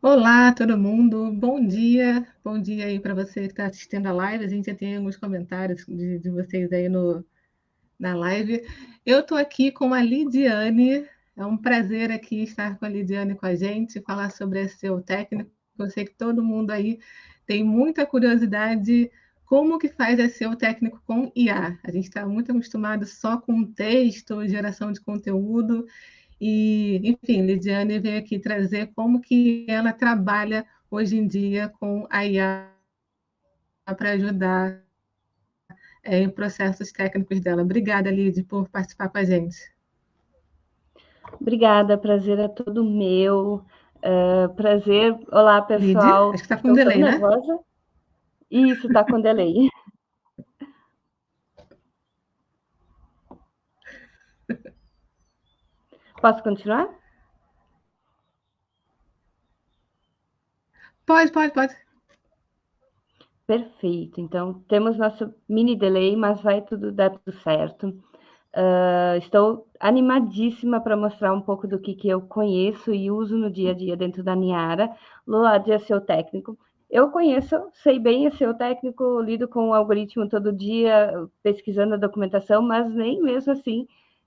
Olá, todo mundo. Bom dia. Bom dia aí para você que está assistindo a live. A gente já tem alguns comentários de vocês aí na live. Eu estou aqui com a Lidiane. É um prazer aqui estar com a Lidiane com a gente, falar sobre esse seu técnico. Eu sei que todo mundo aí tem muita curiosidade como que faz esse seu técnico com IA. A gente está muito acostumado só com texto, geração de conteúdo. E, enfim, Lidiane veio aqui trazer como que ela trabalha hoje em dia com a IA para ajudar em processos técnicos dela. Obrigada, Lid, por participar com a gente. Obrigada, prazer é todo meu. Prazer. Olá, Lid, pessoal. acho que está com um Estou tão delay, né? nervosa. Isso, está com delay. Posso continuar? Pode. Perfeito. Então, temos nosso mini delay, mas vai dar tudo certo. Estou animadíssima para mostrar um pouco do que eu conheço e uso no dia a dia dentro da Niara, no lado de SEO técnico. Eu conheço, sei bem SEO técnico, lido com o algoritmo todo dia, pesquisando a documentação, mas nem mesmo assim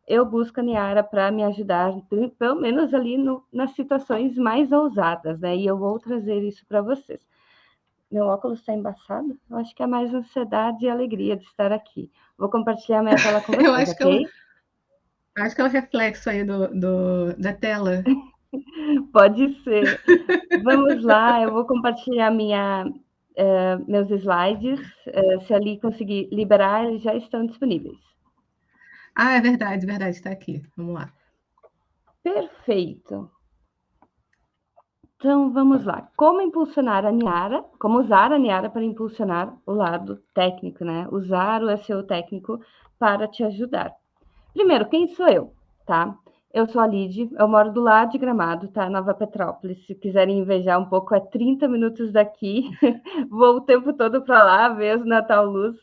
eu busco a Niara para me ajudar, pelo menos ali nas situações mais ousadas, né? E eu vou trazer isso para vocês. Meu óculos está embaçado? Eu acho que é mais ansiedade e alegria de estar aqui. Vou compartilhar minha tela com Eu vocês, ok? acho que é o reflexo aí da tela. Pode ser. Vamos lá, eu vou compartilhar meus slides. Se ali conseguir liberar, eles já estão disponíveis. Ah, é verdade, está aqui. Vamos lá. Perfeito. Então, vamos lá. Como impulsionar a Niara? Como usar a Niara para impulsionar o lado técnico, né? Usar o SEO técnico para te ajudar. Primeiro, quem sou eu, tá? Eu sou a Lid, eu moro do lado de Gramado, tá? Nova Petrópolis. Se quiserem invejar um pouco, é 30 minutos daqui. Vou o tempo todo para lá, ver o Natal Luz.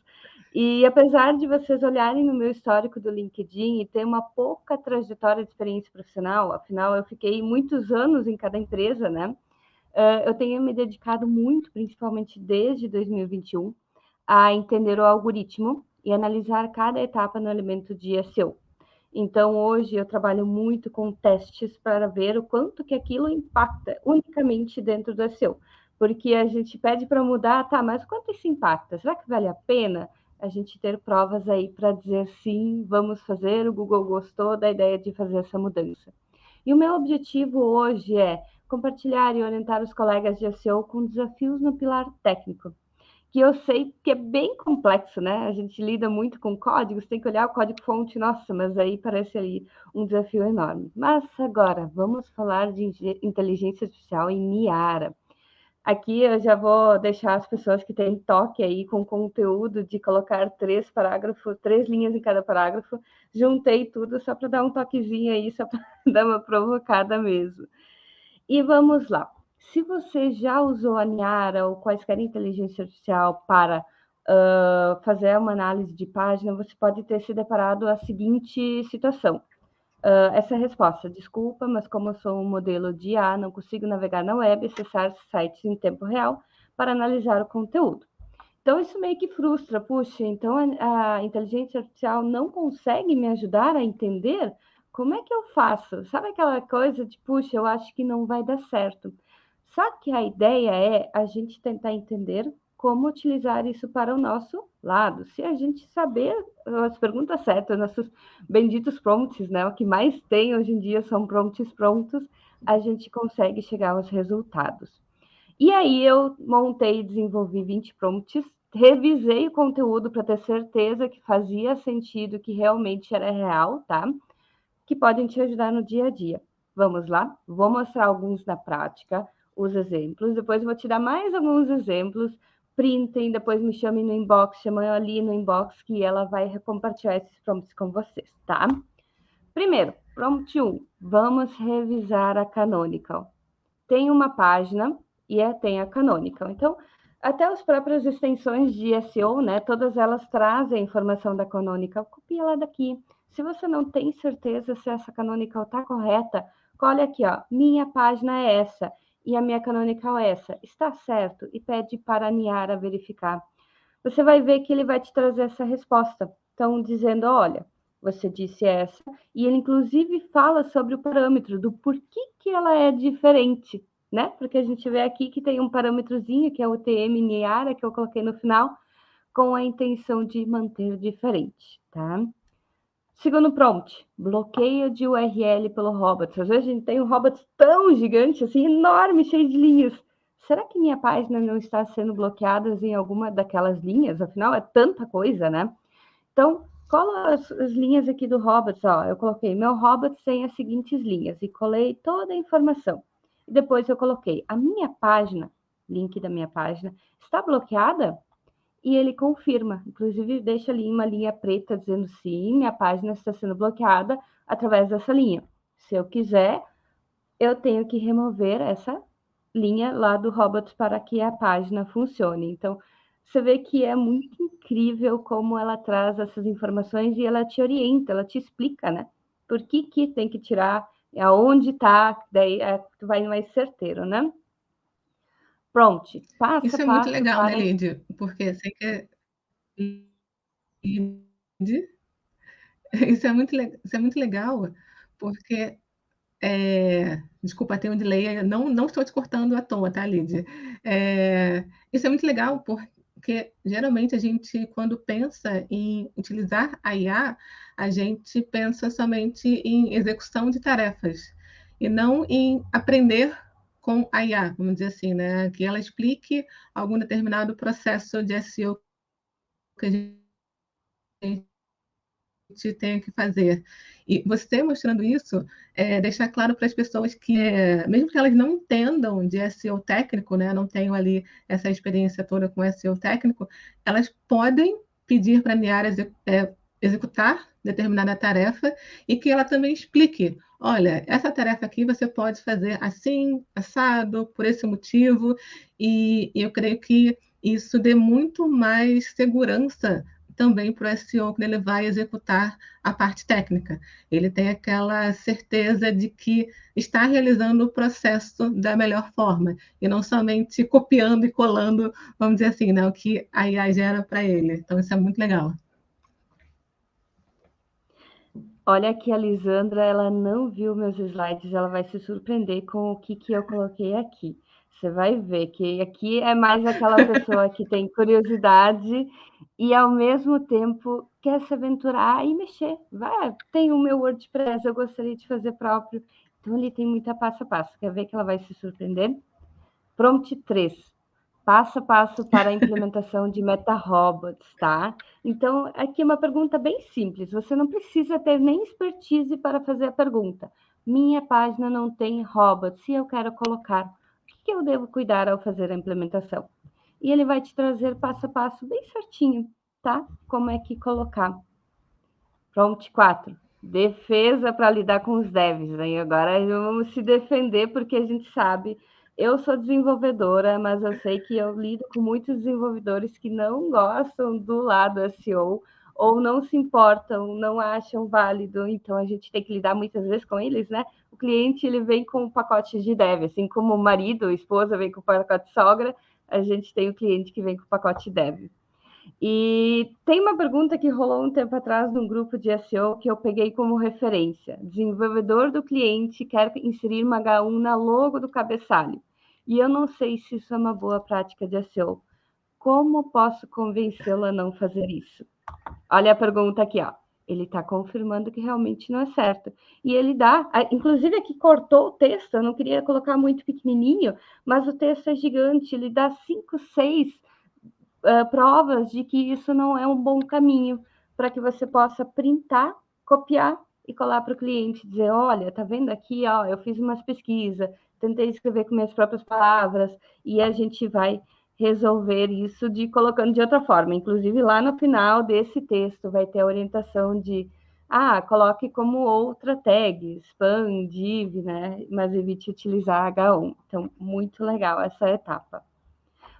E apesar de vocês olharem no meu histórico do LinkedIn e ter uma pouca trajetória de experiência profissional, afinal eu fiquei muitos anos em cada empresa, né? Eu tenho me dedicado muito, principalmente desde 2021, a entender o algoritmo e analisar cada etapa no elemento de SEO. Então, hoje eu trabalho muito com testes para ver o quanto que aquilo impacta unicamente dentro do SEO. Porque a gente pede para mudar, tá, mas quanto isso impacta? Será que vale a pena a gente ter provas aí para dizer sim, vamos fazer, o Google gostou da ideia de fazer essa mudança. E o meu objetivo hoje é compartilhar e orientar os colegas de SEO com desafios no pilar técnico, que eu sei que é bem complexo, né? A gente lida muito com códigos, tem que olhar o código-fonte, nossa, mas aí parece ali um desafio enorme. Mas agora, vamos falar de inteligência artificial em Niara. Aqui eu já vou deixar as pessoas que têm toque aí com conteúdo de colocar 3 parágrafos, 3 linhas em cada parágrafo. Juntei tudo só para dar um toquezinho aí, só para dar uma provocada mesmo. E vamos lá. Se você já usou a Niara ou quaisquer inteligência artificial para fazer uma análise de página, você pode ter se deparado a seguinte situação. Essa resposta, desculpa, mas como eu sou um modelo de IA, não consigo navegar na web e acessar sites em tempo real para analisar o conteúdo. Então, isso meio que frustra, puxa, então a inteligência artificial não consegue me ajudar a entender como é que eu faço? Sabe aquela coisa de, puxa, eu acho que não vai dar certo. Só que a ideia é a gente tentar entender como utilizar isso para o nosso lado. Se a gente saber as perguntas certas, nossos benditos prompts, né? O que mais tem hoje em dia são prompts prontos, a gente consegue chegar aos resultados. E aí eu montei e desenvolvi 20 prompts, revisei o conteúdo para ter certeza que fazia sentido, que realmente era real, tá? Que podem te ajudar no dia a dia. Vamos lá? Vou mostrar alguns na prática, os exemplos, depois vou te dar mais alguns exemplos, printem, depois me chamem no inbox, chamem ali no inbox que ela vai compartilhar esses prompts com vocês, tá? Primeiro, prompt 1, vamos revisar a Canonical. Tem uma página e tem a Canonical. Então, até as próprias extensões de SEO, né, todas elas trazem a informação da Canonical. Copia ela daqui. Se você não tem certeza se essa Canonical está correta, olha aqui, ó, minha página é essa. e a minha canonical é essa. Está certo? E pede para a Niara verificar. Você vai ver que ele vai te trazer essa resposta. Então, dizendo, olha, você disse essa, e ele inclusive fala sobre o parâmetro, do porquê que ela é diferente, né? Porque a gente vê aqui que tem um parâmetrozinho, que é o TM Niara, que eu coloquei no final, com a intenção de manter diferente, tá? Segundo prompt, bloqueio de URL pelo robots. Às vezes a gente tem um robots tão gigante, assim, enorme, cheio de linhas. Será que minha página não está sendo bloqueada em alguma daquelas linhas? Afinal, é tanta coisa, né? Então, cola as linhas aqui do robots. Ó, eu coloquei meu robots tem as seguintes linhas e colei toda a informação. E depois eu coloquei a minha página, link da minha página, está bloqueada? E ele confirma, inclusive deixa ali uma linha preta dizendo sim, minha página está sendo bloqueada através dessa linha. Se eu quiser, eu tenho que remover essa linha lá do robots para que a página funcione. Então, você vê que é muito incrível como ela traz essas informações e ela te orienta, ela te explica, né? Por que tem que tirar, aonde está, daí tu vai mais certeiro, né? Pronto, passo a Isso é muito passo legal, né, para... Lid? Porque sei que Lid, isso é muito legal, porque desculpa, tem um delay. Não estou te cortando à toa, tá, Lid? Isso é muito legal, porque geralmente a gente, quando pensa em utilizar a IA, a gente pensa somente em execução de tarefas e não em aprender com a IA, vamos dizer assim, né? Que ela explique algum determinado processo de SEO que a gente tenha que fazer. E você mostrando isso, deixar claro para as pessoas que, mesmo que elas não entendam de SEO técnico, né, não tenham ali essa experiência toda com SEO técnico, elas podem pedir para a Niara executar determinada tarefa e que ela também explique. Olha, essa tarefa aqui você pode fazer assim, assado, por esse motivo, e eu creio que isso dê muito mais segurança também para o SEO quando ele vai executar a parte técnica. Ele tem aquela certeza de que está realizando o processo da melhor forma e não somente copiando e colando, vamos dizer assim, né, o que a IA gera para ele. Então, isso é muito legal. Olha que a Lisandra, ela não viu meus slides, ela vai se surpreender com o que eu coloquei aqui. Você vai ver que aqui é mais aquela pessoa que tem curiosidade e, ao mesmo tempo, quer se aventurar e mexer. Vai, tem o meu WordPress, eu gostaria de fazer próprio. Então, ele tem muita passo a passo. Quer ver que ela vai se surpreender? Prompt 3. Passo a passo para a implementação de MetaRobots, tá? Então, aqui é uma pergunta bem simples. Você não precisa ter nem expertise para fazer a pergunta. Minha página não tem robots, se eu quero colocar, o que eu devo cuidar ao fazer a implementação? E ele vai te trazer passo a passo bem certinho, tá? Como é que colocar. Prompt 4. Defesa para lidar com os devs. Aí agora vamos se defender, porque a gente sabe. Eu sou desenvolvedora, mas eu sei que eu lido com muitos desenvolvedores que não gostam do lado SEO ou não se importam, não acham válido. Então a gente tem que lidar muitas vezes com eles, né? O cliente ele vem com um pacote de dev, assim como o marido, a esposa vem com o pacote sogra, a gente tem o cliente que vem com o pacote dev. E tem uma pergunta que rolou um tempo atrás num grupo de SEO que eu peguei como referência. Desenvolvedor do cliente quer inserir uma H1 na logo do cabeçalho. E eu não sei se isso é uma boa prática de SEO. Como posso convencê-lo a não fazer isso? Olha a pergunta aqui, ó. Ele está confirmando que realmente não é certo. E ele dá, inclusive aqui cortou o texto, eu não queria colocar muito pequenininho, mas o texto é gigante, ele dá 5, 6 provas de que isso não é um bom caminho para que você possa printar, copiar e colar para o cliente, dizer, olha, tá vendo aqui, ó, eu fiz umas pesquisas, tentei escrever com minhas próprias palavras e a gente vai resolver isso de colocando de outra forma. Inclusive lá no final desse texto vai ter a orientação de coloque como outra tag, spam, div, né? Mas evite utilizar H1. Então, muito legal essa etapa.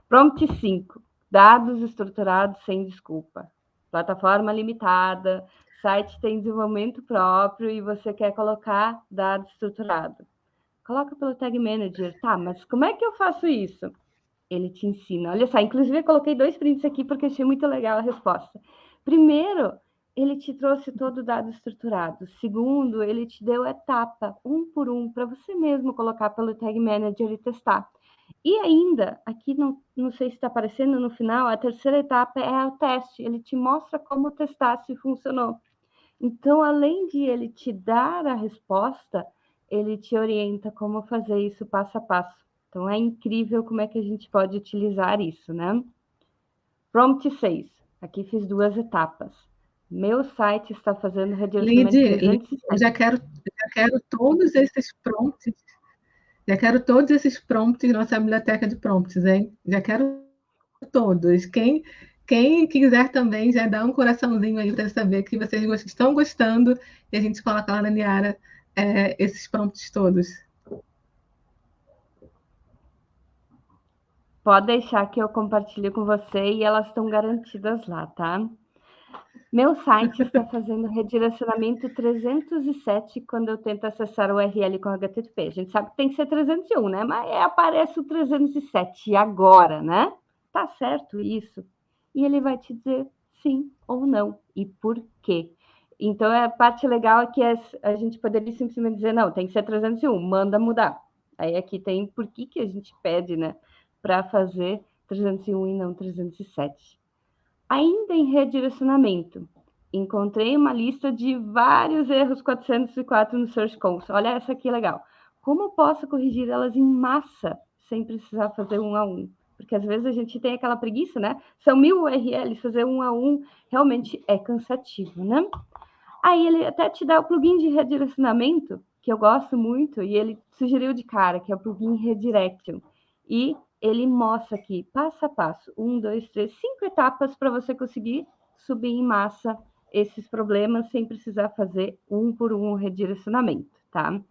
Prompt 5. Dados estruturados sem desculpa. Plataforma limitada, site tem desenvolvimento próprio e você quer colocar dado estruturado. Coloca pelo Tag Manager. Tá, mas como é que eu faço isso? Ele te ensina. Olha só, inclusive eu coloquei 2 prints aqui porque achei muito legal a resposta. Primeiro, ele te trouxe todo o dado estruturado. Segundo, ele te deu etapa, um por um, para você mesmo colocar pelo Tag Manager e testar. E ainda, aqui não sei se está aparecendo no final, a terceira etapa é o teste. Ele te mostra como testar se funcionou. Então, além de ele te dar a resposta, ele te orienta como fazer isso passo a passo. Então, é incrível como é que a gente pode utilizar isso, né? Prompt 6. Aqui fiz 2 etapas. Meu site está fazendo redirecionamento Lid, eu 307. já quero todos esses prompts, já quero todos esses prompts na nossa biblioteca de prompts, hein? Já quero todos. Quem quiser também, já dá um coraçãozinho aí para saber que vocês estão gostando e a gente coloca lá na Niara esses prompts todos. Pode deixar que eu compartilhe com você e elas estão garantidas lá, tá? Meu site está fazendo redirecionamento 307 quando eu tento acessar o URL com HTTP. A gente sabe que tem que ser 301, né? Mas aparece o 307 agora, né? Tá certo isso? E ele vai te dizer sim ou não e por quê. Então, a parte legal é que a gente poderia simplesmente dizer, não, tem que ser 301, manda mudar. Aí aqui tem por que a gente pede, né? Para fazer 301 e não 307. Ainda em redirecionamento, encontrei uma lista de vários erros 404 no Search Console. Olha essa aqui legal. Como posso corrigir elas em massa sem precisar fazer um a um? Porque às vezes a gente tem aquela preguiça, né? São 1000 URLs, fazer um a um realmente é cansativo, né? Aí ele até te dá o plugin de redirecionamento, que eu gosto muito, e ele sugeriu de cara, que é o plugin Redirection. E ele mostra aqui, passo a passo, 1, 2, 3, 5 etapas para você conseguir subir em massa esses problemas sem precisar fazer um por um redirecionamento, tá?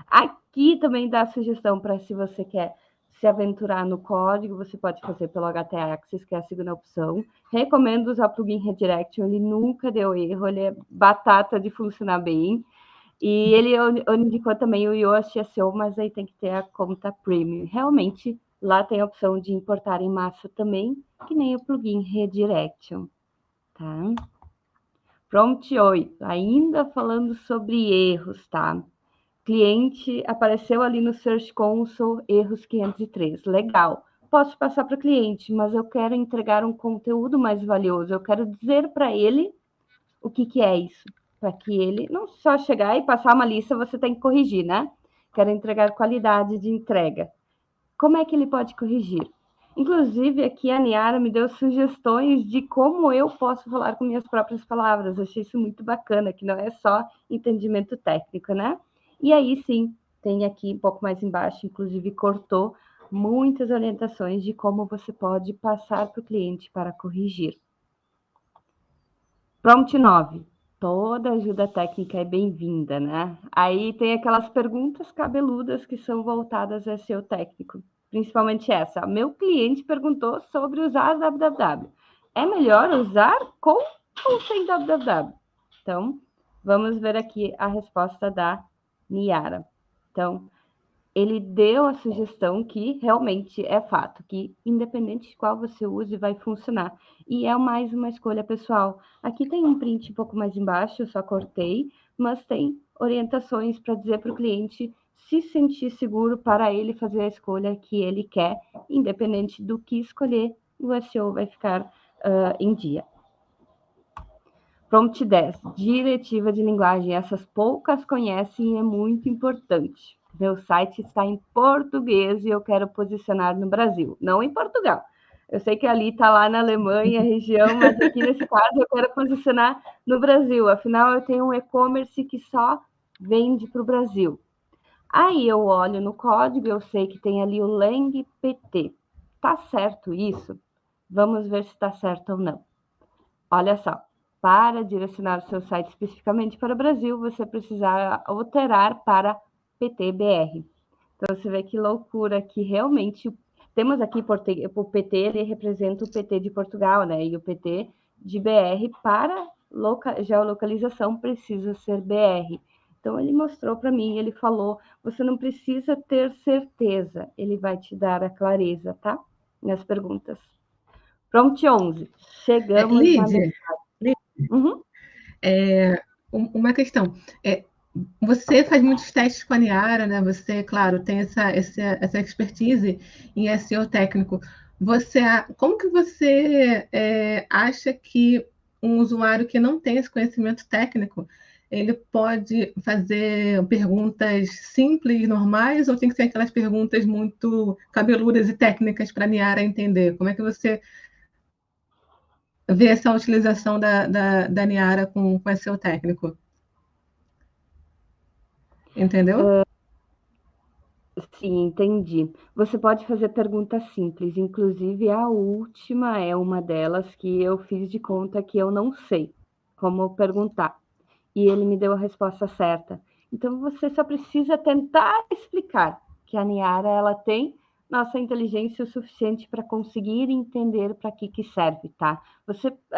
Aqui também dá sugestão para se você quer se aventurar no código, você pode fazer pelo htaccess, que é a segunda opção. Recomendo usar o plugin Redirection, ele nunca deu erro, ele é batata de funcionar bem. E ele indicou também o Yoast SEO, mas aí tem que ter a conta premium. Realmente, lá tem a opção de importar em massa também, que nem o plugin Redirection, tá? Prompt 8, ainda falando sobre erros, tá? Cliente apareceu ali no Search Console, erros 503. Legal. Posso passar para o cliente, mas eu quero entregar um conteúdo mais valioso. Eu quero dizer para ele o que é isso. Para que ele não só chegar e passar uma lista, você tem que corrigir, né? Quero entregar qualidade de entrega. Como é que ele pode corrigir? Inclusive, aqui a Niara me deu sugestões de como eu posso falar com minhas próprias palavras. Eu achei isso muito bacana, que não é só entendimento técnico, né? E aí sim, tem aqui um pouco mais embaixo, inclusive cortou muitas orientações de como você pode passar para o cliente para corrigir. Prompt 9. Toda ajuda técnica é bem-vinda, né? Aí tem aquelas perguntas cabeludas que são voltadas a SEO técnico. Principalmente essa. Meu cliente perguntou sobre usar www. É melhor usar com ou sem www? Então, vamos ver aqui a resposta da Niara. Então, ele deu a sugestão que realmente é fato, que independente de qual você use, vai funcionar. E é mais uma escolha pessoal. Aqui tem um print um pouco mais embaixo, eu só cortei, mas tem orientações para dizer para o cliente se sentir seguro para ele fazer a escolha que ele quer, independente do que escolher, o SEO vai ficar em dia. Prompt 10, diretiva de linguagem. Essas poucas conhecem e é muito importante. Meu site está em português e eu quero posicionar no Brasil, não em Portugal. Eu sei que ali está lá na Alemanha, região, mas aqui nesse caso eu quero posicionar no Brasil. Afinal, eu tenho um e-commerce que só vende para o Brasil. Aí eu olho no código, eu sei que tem ali o Lang PT. Tá certo isso? Vamos ver se está certo ou não. Olha só, para direcionar o seu site especificamente para o Brasil, você precisa alterar para PTBR. Então, você vê que loucura que realmente... Temos aqui o PT, ele representa o PT de Portugal, né? E o PT de BR para geolocalização precisa ser BR. Então, ele mostrou para mim, ele falou, você não precisa ter certeza, ele vai te dar a clareza, tá? Nas perguntas. Prompt 11. Chegamos na Lídia, metade. Uhum. uma questão. Você faz muitos testes com a Niara, né? Você, claro, tem essa expertise em SEO técnico. Como que você acha que um usuário que não tem esse conhecimento técnico, ele pode fazer perguntas simples, normais, ou tem que ser aquelas perguntas muito cabeludas e técnicas para a Niara entender? Como é que você vê essa utilização da Niara com SEO técnico? Entendeu? Sim, entendi. Você pode fazer perguntas simples, inclusive a última é uma delas que eu fiz de conta que eu não sei como perguntar. E ele me deu a resposta certa. Então você só precisa tentar explicar que a Niara ela tem nossa inteligência o suficiente para conseguir entender para que serve, tá?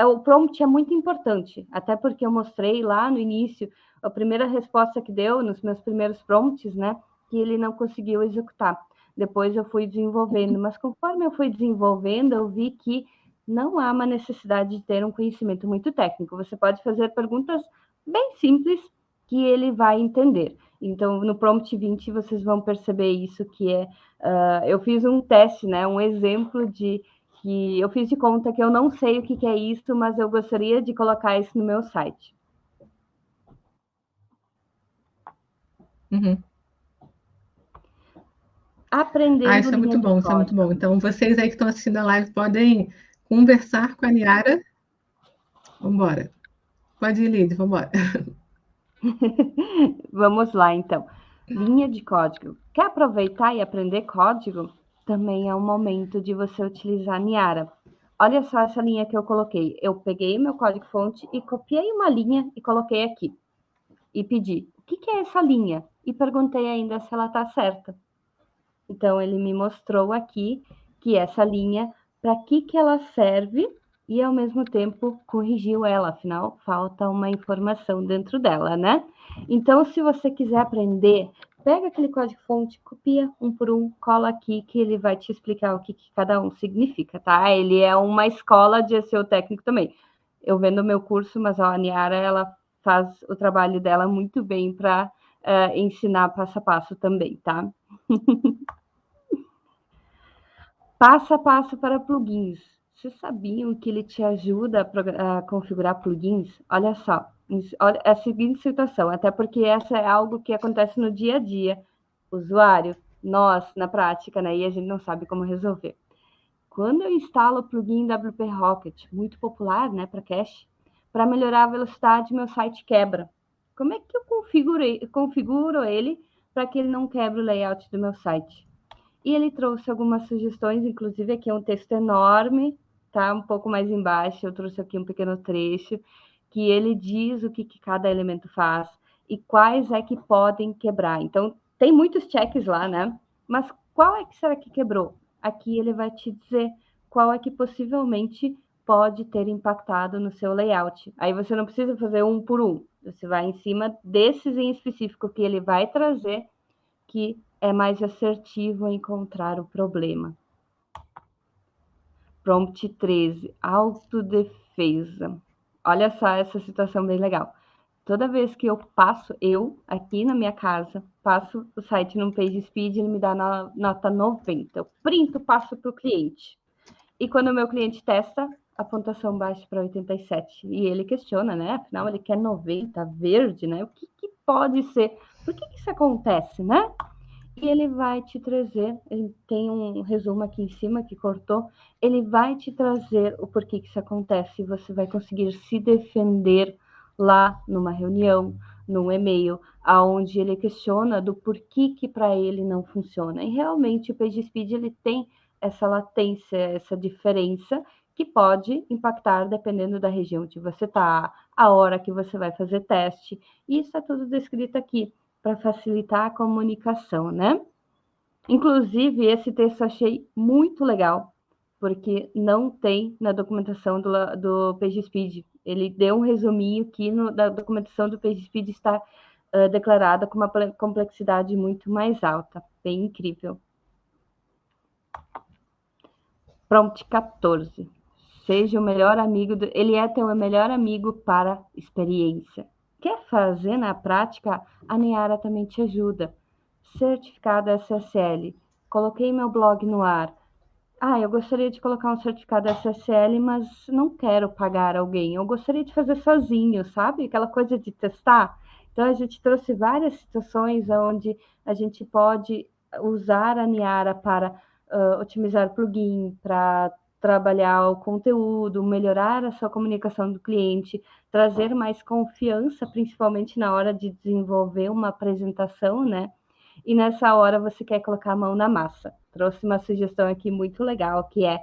O prompt é muito importante, até porque eu mostrei lá no início a primeira resposta que deu nos meus primeiros prompts, né? Que ele não conseguiu executar. Depois eu fui desenvolvendo, mas conforme eu fui desenvolvendo, eu vi que não há uma necessidade de ter um conhecimento muito técnico. Você pode fazer perguntas bem simples que ele vai entender. Então, no prompt 20, vocês vão perceber isso, que eu fiz um teste, né, um exemplo de que eu fiz de conta que eu não sei o que é isso, mas eu gostaria de colocar isso no meu site. Uhum. Aprendendo Isso é linha muito de bom, isso é muito bom. código. Então, vocês aí que estão assistindo a live podem conversar com a Niara. Vamos embora. Pode ir, Lid, vamos embora. Vamos lá, então. Linha de código. Quer aproveitar e aprender código? Também é um momento de você utilizar Niara. Olha só essa linha que eu coloquei. Eu peguei meu código-fonte e copiei uma linha e coloquei aqui. E pedi, o que é essa linha? E perguntei ainda se ela está certa. Então, ele me mostrou aqui que essa linha, para que ela serve e, ao mesmo tempo, corrigiu ela. Afinal, falta uma informação dentro dela, né? Então, se você quiser aprender, pega aquele código-fonte, copia um por um, cola aqui, que ele vai te explicar o que cada um significa, tá? Ele é uma escola de SEO técnico também. Eu vendo o meu curso, mas a Niara, ela faz o trabalho dela muito bem para ensinar passo a passo também, tá? Passo a passo para plugins. Vocês sabiam que ele te ajuda a configurar plugins? Olha só, olha a seguinte situação, até porque essa é algo que acontece no dia a dia. Usuário, nós, na prática, né? E a gente não sabe como resolver. Quando eu instalo o plugin WP Rocket, muito popular, né, para cache, para melhorar a velocidade, meu site quebra. Como é que eu configuro ele para que ele não quebre o layout do meu site? E ele trouxe algumas sugestões, inclusive aqui é um texto enorme, tá? Um pouco mais embaixo, eu trouxe aqui um pequeno trecho, que ele diz o que cada elemento faz e quais é que podem quebrar. Então, tem muitos checks lá, né? Mas qual é que será que quebrou? Aqui ele vai te dizer qual é que possivelmente pode ter impactado no seu layout. Aí você não precisa fazer um por um, você vai em cima desses em específico que ele vai trazer que é mais assertivo em encontrar o problema. Prompt 13, autodefesa. Olha só essa situação bem legal. Toda vez que eu aqui na minha casa, passo o site no PageSpeed, ele me dá nota 90. Eu printo, passo para o cliente. E quando o meu cliente testa, a pontuação baixa para 87. E ele questiona, né? Afinal, ele quer 90, verde, né? O que pode ser? Por que isso acontece, né? E ele vai te trazer, ele tem um resumo aqui em cima que cortou, ele vai te trazer o porquê que isso acontece, e você vai conseguir se defender lá numa reunião, num e-mail, aonde ele questiona do porquê que para ele não funciona. E realmente o PageSpeed ele tem essa latência, essa diferença que pode impactar dependendo da região onde você está, a hora que você vai fazer teste, e isso é tudo descrito aqui para facilitar a comunicação, né? Inclusive, esse texto eu achei muito legal, porque não tem na documentação do PageSpeed. Ele deu um resuminho que da documentação do PageSpeed está declarada com uma complexidade muito mais alta. Bem incrível. Prompt 14. Seja o melhor amigo, ele é teu melhor amigo para experiência. Quer fazer na prática? A Niara também te ajuda. Certificado SSL. Coloquei meu blog no ar. Eu gostaria de colocar um certificado SSL, mas não quero pagar alguém. Eu gostaria de fazer sozinho, sabe? Aquela coisa de testar. Então, a gente trouxe várias situações onde a gente pode usar a Niara para otimizar plugin, para trabalhar o conteúdo, melhorar a sua comunicação do cliente, trazer mais confiança, principalmente na hora de desenvolver uma apresentação, né? E nessa hora você quer colocar a mão na massa. Trouxe uma sugestão aqui muito legal, que é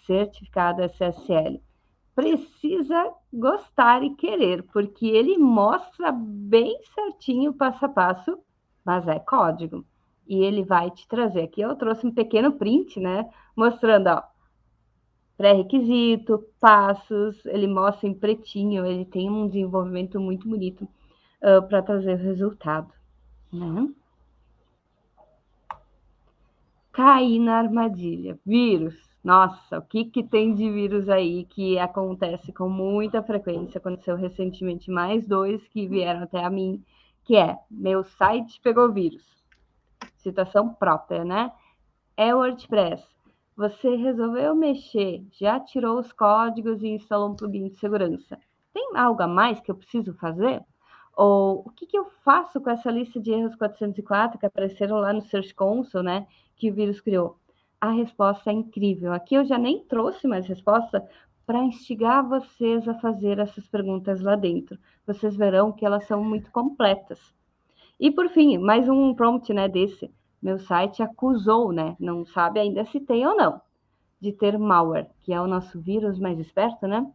certificado SSL. Precisa gostar e querer, porque ele mostra bem certinho, passo a passo, mas é código. E ele vai te trazer aqui, eu trouxe um pequeno print, né? Mostrando, ó, pré-requisito, passos, ele mostra em pretinho, ele tem um desenvolvimento muito bonito para trazer o resultado, né? Cair na armadilha. Vírus. Nossa, o que tem de vírus aí que acontece com muita frequência? Aconteceu recentemente mais 2 que vieram até a mim, que é, meu site pegou vírus. Situação própria, né? É o WordPress. Você resolveu mexer, já tirou os códigos e instalou um plugin de segurança. Tem algo a mais que eu preciso fazer? Ou o que eu faço com essa lista de erros 404 que apareceram lá no Search Console, né? Que o vírus criou? A resposta é incrível. Aqui eu já nem trouxe mais resposta para instigar vocês a fazer essas perguntas lá dentro. Vocês verão que elas são muito completas. E por fim, mais um prompt, né, desse. Meu site acusou, né? Não sabe ainda se tem ou não, de ter malware, que é o nosso vírus mais esperto, né?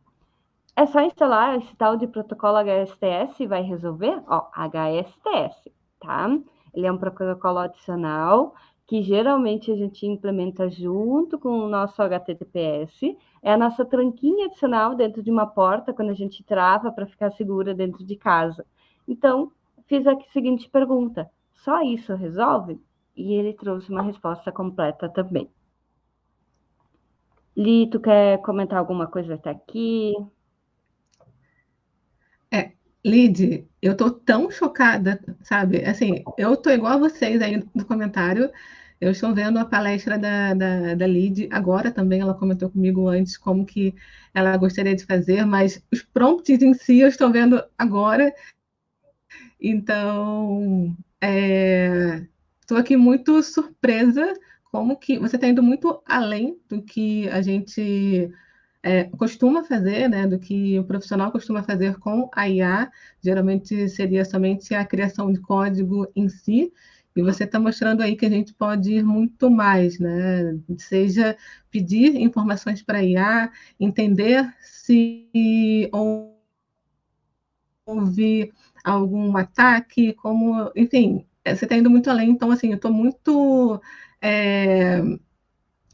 É só instalar esse tal de protocolo HSTS e vai resolver? Ó, HSTS, tá? Ele é um protocolo adicional que geralmente a gente implementa junto com o nosso HTTPS. É a nossa tranquinha adicional dentro de uma porta quando a gente trava para ficar segura dentro de casa. Então, fiz a seguinte pergunta: só isso resolve? E ele trouxe uma resposta completa também. Li, tu quer comentar alguma coisa até aqui? Lid, eu tô tão chocada, sabe? Assim, eu tô igual a vocês aí no comentário. Eu estou vendo a palestra da Lid agora também. Ela comentou comigo antes como que ela gostaria de fazer, mas os prompts em si eu estou vendo agora. Então, estou aqui muito surpresa como que você está indo muito além do que a gente costuma fazer, né, do que o profissional costuma fazer com a IA. Geralmente seria somente a criação de código em si, e você está mostrando aí que a gente pode ir muito mais, né? Seja pedir informações para a IA, entender se houve algum ataque, como, enfim, você está indo muito além. Então, assim, eu estou muito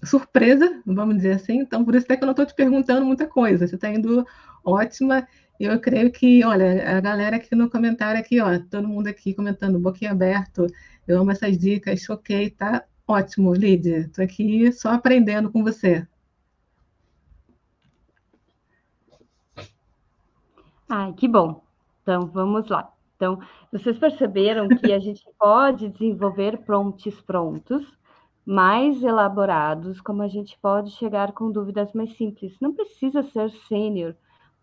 surpresa, vamos dizer assim. Então, por isso é que eu não estou te perguntando muita coisa. Você está indo ótima. Eu creio que, olha, a galera aqui no comentário aqui, ó, todo mundo aqui comentando, boquinha aberto, eu amo essas dicas, choquei, tá ótimo, Lídia. Estou aqui só aprendendo com você. Ai, que bom. Então, vamos lá. Então, vocês perceberam que a gente pode desenvolver prompts prontos, mais elaborados, como a gente pode chegar com dúvidas mais simples. Não precisa ser sênior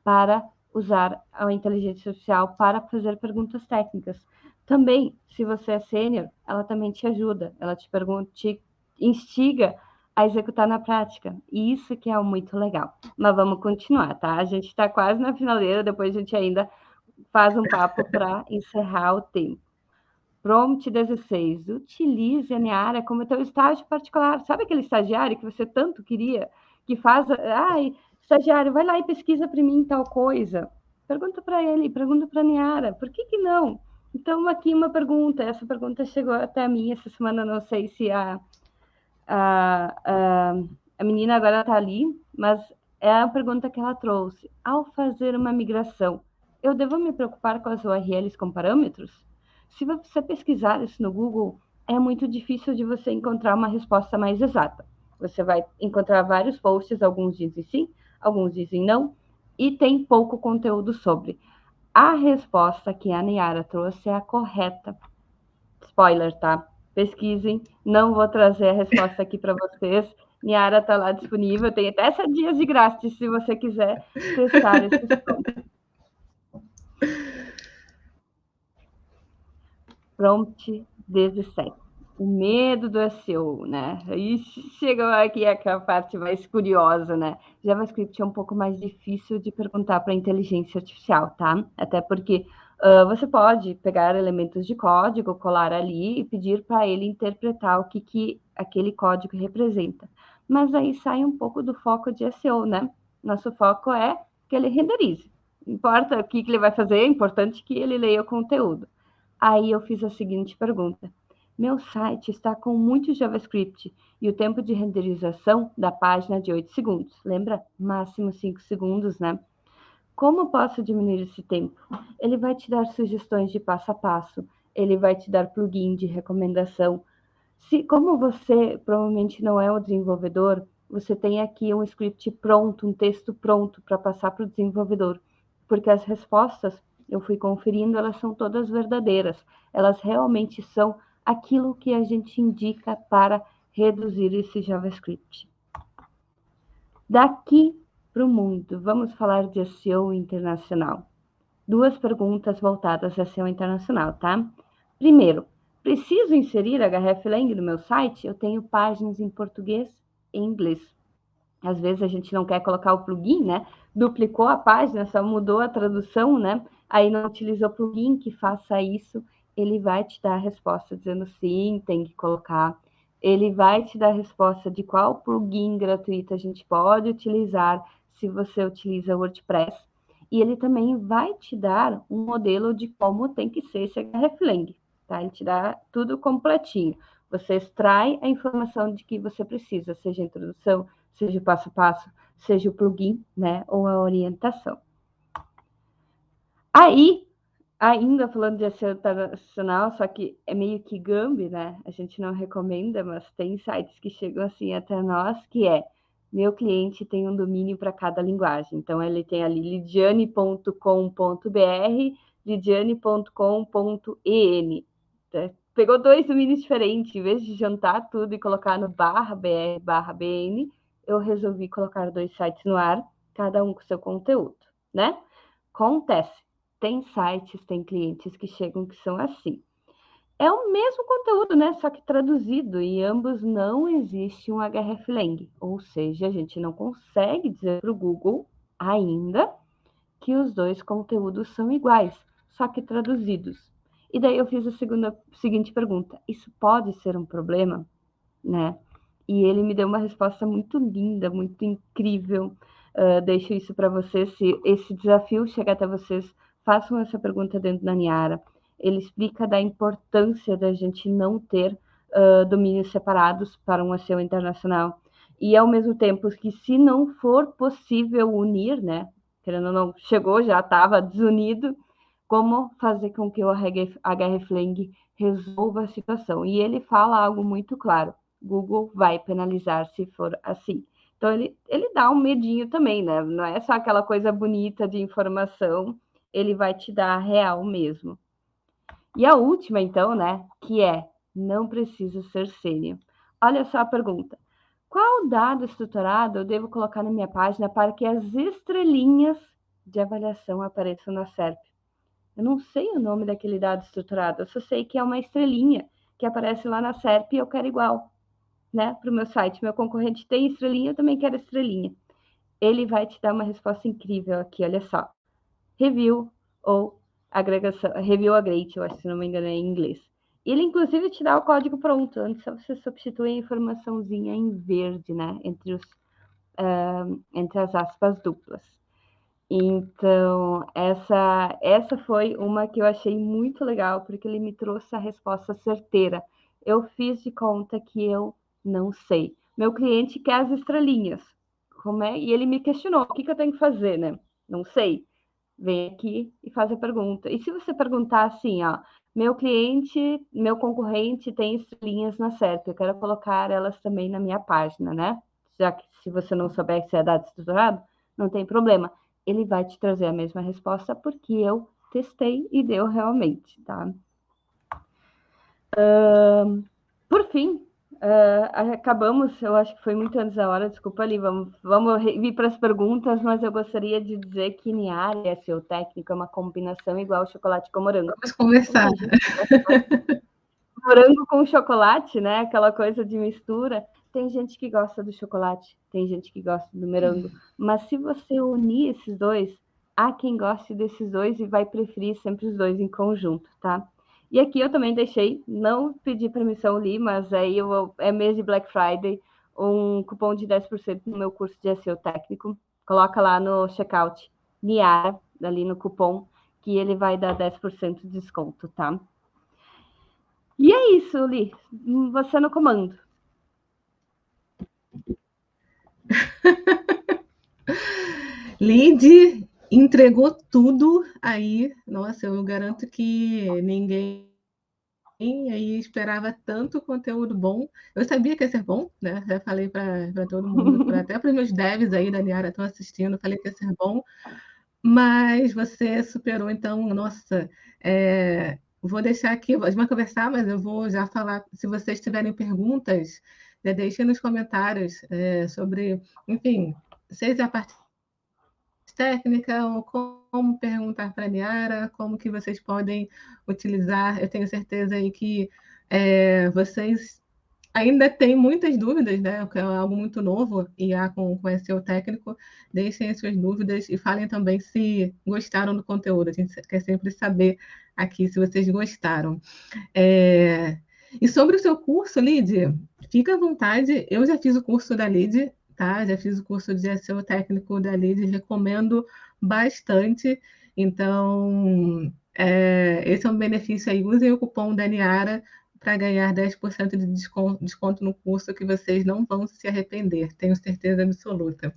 para usar a inteligência artificial para fazer perguntas técnicas. Também, se você é sênior, ela também te ajuda, ela te pergunta, te instiga a executar na prática. E isso que é muito legal. Mas vamos continuar, tá? A gente está quase na finaleira, depois a gente ainda faz um papo para encerrar o tempo. Prompt 16. Utilize a minha área como teu estágio particular. Sabe aquele estagiário que você tanto queria? Que faz, ai, estagiário, vai lá e pesquisa para mim tal coisa. Pergunta para ele, pergunta para a Niara, por que não? Então, aqui uma pergunta. Essa pergunta chegou até mim essa semana, não sei se a menina agora está ali, mas é a pergunta que ela trouxe. Ao fazer uma migração, eu devo me preocupar com as URLs com parâmetros? Se você pesquisar isso no Google, é muito difícil de você encontrar uma resposta mais exata. Você vai encontrar vários posts, alguns dizem sim, alguns dizem não, e tem pouco conteúdo sobre. A resposta que a Niara trouxe é a correta. Spoiler, tá? Pesquisem, não vou trazer a resposta aqui para vocês. Niara está lá disponível, tem até 7 dias de grátis se você quiser testar esses prompts. Prompt 17. O medo do SEO, né? Aí chega aqui a parte mais curiosa, né? JavaScript é um pouco mais difícil de perguntar para a inteligência artificial, tá? Até porque você pode pegar elementos de código, colar ali e pedir para ele interpretar o que aquele código representa. Mas aí sai um pouco do foco de SEO, né? Nosso foco é que ele renderize. Não importa o que ele vai fazer, é importante que ele leia o conteúdo. Aí eu fiz a seguinte pergunta: meu site está com muito JavaScript e o tempo de renderização da página é de 8 segundos. Lembra? Máximo 5 segundos, né? Como posso diminuir esse tempo? Ele vai te dar sugestões de passo a passo, ele vai te dar plugin de recomendação. Como você provavelmente não é um desenvolvedor, você tem aqui um script pronto, um texto pronto para passar para o desenvolvedor, porque as respostas, eu fui conferindo, elas são todas verdadeiras, elas realmente são aquilo que a gente indica para reduzir esse JavaScript. Daqui para o mundo, vamos falar de SEO internacional. 2 perguntas voltadas a SEO internacional, tá? Primeiro, preciso inserir hreflang no meu site? Eu tenho páginas em português e inglês. Às vezes a gente não quer colocar o plugin, né? Duplicou a página, só mudou a tradução, né? Aí não utilizou o plugin que faça isso. Ele vai te dar a resposta dizendo sim, tem que colocar. Ele vai te dar a resposta de qual plugin gratuito a gente pode utilizar se você utiliza WordPress. E ele também vai te dar um modelo de como tem que ser esse hreflang, tá? Ele te dá tudo completinho. Você extrai a informação de que você precisa, seja a introdução, seja o passo a passo, seja o plugin, né, ou a orientação. Aí, ainda falando de SEO internacional, só que é meio que Gambi, né? A gente não recomenda, mas tem sites que chegam assim até nós, que é: meu cliente tem um domínio para cada linguagem. Então, ele tem ali lidiane.com.br, lidiane.com.en. Pegou 2 domínios diferentes, em vez de juntar tudo e colocar no /br, /bn, eu resolvi colocar 2 sites no ar, cada um com seu conteúdo, né? Acontece. Tem sites, tem clientes que chegam que são assim. É o mesmo conteúdo, né? Só que traduzido, e ambos não existe um hreflang. Ou seja, a gente não consegue dizer para o Google ainda que os 2 conteúdos são iguais, só que traduzidos. E daí eu fiz a seguinte pergunta: isso pode ser um problema, né? E ele me deu uma resposta muito linda, muito incrível. Deixo isso para vocês. Se esse desafio chegar até vocês, façam essa pergunta dentro da Niara. Ele explica da importância da gente não ter domínios separados para um SEO internacional. E, ao mesmo tempo, que se não for possível unir, né? Querendo ou não, chegou, já estava desunido, como fazer com que o hreflang resolva a situação. E ele fala algo muito claro: Google vai penalizar se for assim. Então, ele dá um medinho também, né? Não é só aquela coisa bonita de informação, ele vai te dar a real mesmo. E a última, então, né? Que é: não precisa ser sênior. Olha só a pergunta: qual dado estruturado eu devo colocar na minha página para que as estrelinhas de avaliação apareçam na SERP? Eu não sei o nome daquele dado estruturado, eu só sei que é uma estrelinha que aparece lá na SERP e eu quero igual, né, para o meu site. Meu concorrente tem estrelinha, eu também quero estrelinha. Ele vai te dar uma resposta incrível aqui, olha só: review ou agregação, review agrade, eu acho, se não me engano, é em inglês. Ele, inclusive, te dá o código pronto, antes você substitui a informaçãozinha em verde, né, entre as aspas duplas. Então, essa foi uma que eu achei muito legal, porque ele me trouxe a resposta certeira. Eu fiz de conta que eu não sei. Meu cliente quer as estrelinhas. Como é? E ele me questionou: o que eu tenho que fazer, né? Não sei. Vem aqui e faz a pergunta. E se você perguntar assim, ó, meu cliente, meu concorrente tem estrelinhas na SERP, eu quero colocar elas também na minha página, né? Já que se você não souber se é dado estruturado, não tem problema. Ele vai te trazer a mesma resposta porque eu testei e deu realmente, tá? Por fim, acabamos, eu acho que foi muito antes da hora, desculpa ali, vamos vir para as perguntas, mas eu gostaria de dizer que Niara e SEO técnico é uma combinação igual chocolate com morango. Vamos conversar. Morango com chocolate, né? Aquela coisa de mistura. Tem gente que gosta do chocolate, tem gente que gosta do morango. Mas se você unir esses dois, há quem goste desses dois e vai preferir sempre os dois em conjunto, tá? E aqui eu também deixei, não pedi permissão ali, mas aí é mês de Black Friday, um cupom de 10% no meu curso de SEO técnico. Coloca lá no checkout Niara, ali no cupom, que ele vai dar 10% de desconto, tá? E é isso, Li. Você no comando. Lid entregou tudo aí. Nossa, eu garanto que ninguém aí esperava tanto conteúdo bom. Eu sabia que ia ser bom, né? Já falei para todo mundo, até para os meus devs aí da Niara estão assistindo, falei que ia ser bom. Mas você superou, então, nossa, vou deixar aqui, a gente vai conversar, mas eu vou já falar, se vocês tiverem perguntas, deixem nos comentários sobre, enfim, seja a parte técnica ou como perguntar para a Niara, como que vocês podem utilizar. Eu tenho certeza aí que vocês ainda têm muitas dúvidas, né? Que é algo muito novo, IA com SEO técnico. Deixem as suas dúvidas e falem também se gostaram do conteúdo. A gente quer sempre saber aqui se vocês gostaram. E sobre o seu curso, Lid, fica à vontade. Eu já fiz o curso da Lid, tá? Já fiz o curso de SEO técnico da Lid, recomendo bastante. Então, esse é um benefício aí. Usem o cupom da Niara para ganhar 10% de desconto no curso que vocês não vão se arrepender, tenho certeza absoluta.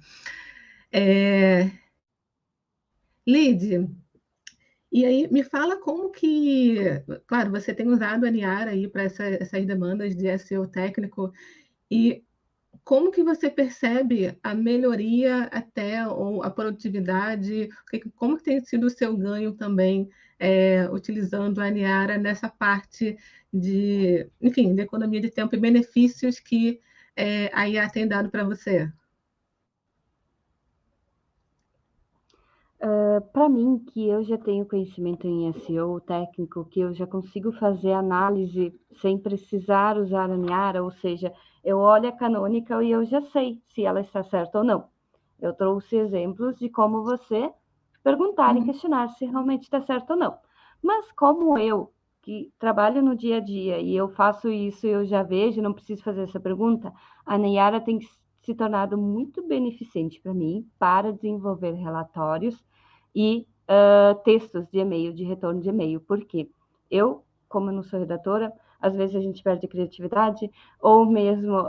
Lid, e aí me fala como que, claro, você tem usado a Niara aí para essas demandas de SEO técnico, e como que você percebe a melhoria até, ou a produtividade, como que tem sido o seu ganho também utilizando a Niara nessa parte de, enfim, de economia de tempo e benefícios que a IA tem dado para você? Para mim, que eu já tenho conhecimento em SEO técnico, que eu já consigo fazer análise sem precisar usar a Niara, ou seja, eu olho a canônica e eu já sei se ela está certa ou não. Eu trouxe exemplos de como você perguntar e questionar se realmente está certo ou não. Mas como eu, que trabalho no dia a dia e eu faço isso e eu já vejo, não preciso fazer essa pergunta, a Niara tem se tornado muito beneficente para mim para desenvolver relatórios e textos de e-mail, de retorno de e-mail. Por quê? Eu, como eu não sou redatora, às vezes a gente perde a criatividade, ou mesmo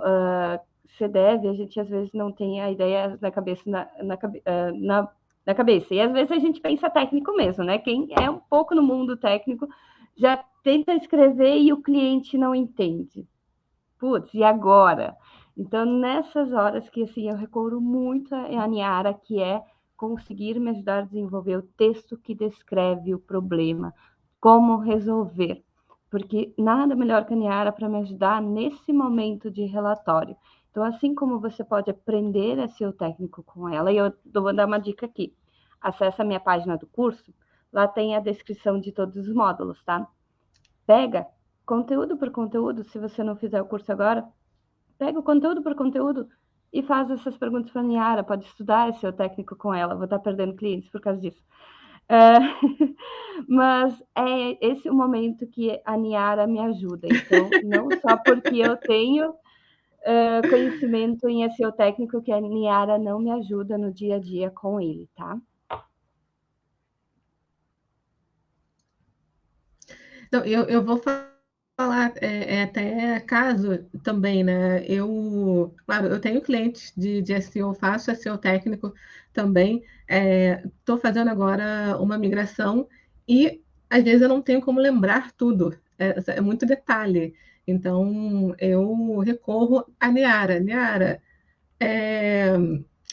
CDEV, a gente às vezes não tem a ideia na cabeça, na cabeça. E às vezes a gente pensa técnico mesmo, né? Quem é um pouco no mundo técnico já tenta escrever e o cliente não entende. Putz, e agora? Então, nessas horas que assim, eu recorro muito a Niara, que é conseguir me ajudar a desenvolver o texto que descreve o problema, como resolver. Porque nada melhor que a Niara para me ajudar nesse momento de relatório. Então, assim como você pode aprender a ser o técnico com ela, e eu vou dar uma dica aqui. Acesse a minha página do curso, lá tem a descrição de todos os módulos, tá? Pega conteúdo por conteúdo, se você não fizer o curso agora, pega o conteúdo por conteúdo e faz essas perguntas para a Niara, pode estudar esse técnico com ela, vou estar perdendo clientes por causa disso. Mas é esse o momento que a Niara me ajuda, então, não só porque eu tenho conhecimento em SEO técnico, que a Niara não me ajuda no dia a dia com ele, tá? Não, eu vou falar até caso também, né? Claro, eu tenho clientes de SEO, faço SEO técnico também. Estou fazendo agora uma migração e às vezes eu não tenho como lembrar tudo, é muito detalhe. Então, eu recorro a Niara. Niara, é,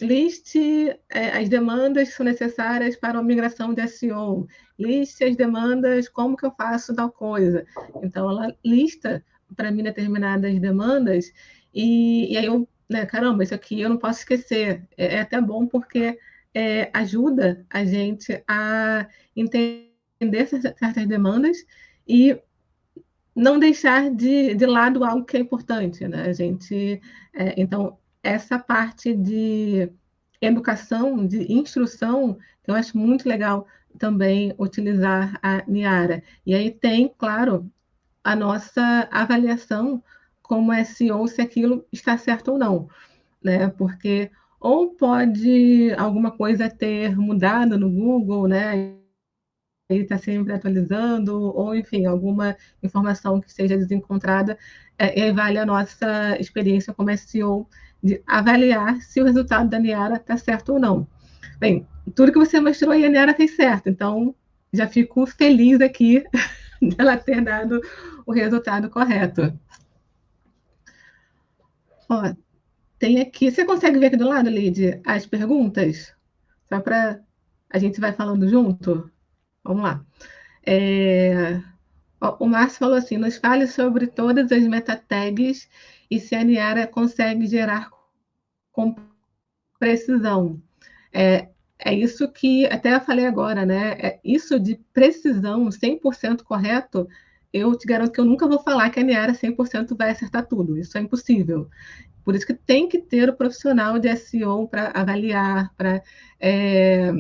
liste as demandas que são necessárias para a migração de SEO, liste as demandas, como que eu faço tal coisa. Então, ela lista para mim determinadas demandas, e aí eu, né, caramba, isso aqui eu não posso esquecer. É até bom porque ajuda a gente a entender certas demandas e não deixar de lado algo que é importante, né? A gente, então, essa parte de educação, de instrução, eu acho muito legal também utilizar a Niara. E aí tem, claro, a nossa avaliação como SEO, se aquilo está certo ou não, né? Porque ou pode alguma coisa ter mudado no Google, né? Ele está sempre atualizando, ou enfim, alguma informação que seja desencontrada, e aí vale a nossa experiência como SEO de avaliar se o resultado da Niara está certo ou não. Bem, tudo que você mostrou aí, a Niara fez certo, então já fico feliz aqui dela ter dado o resultado correto. Ó, tem aqui, você consegue ver aqui do lado, Lid, as perguntas? Só para a gente vai falando junto? Vamos lá. É, o Márcio falou assim: nos fale sobre todas as meta tags e se a Niara consegue gerar com precisão. É, é isso que até eu falei agora, né? Isso de precisão 100% correto, eu te garanto que eu nunca vou falar que a Niara 100% vai acertar tudo. Isso é impossível. Por isso que tem que ter o profissional de SEO para avaliar, para é,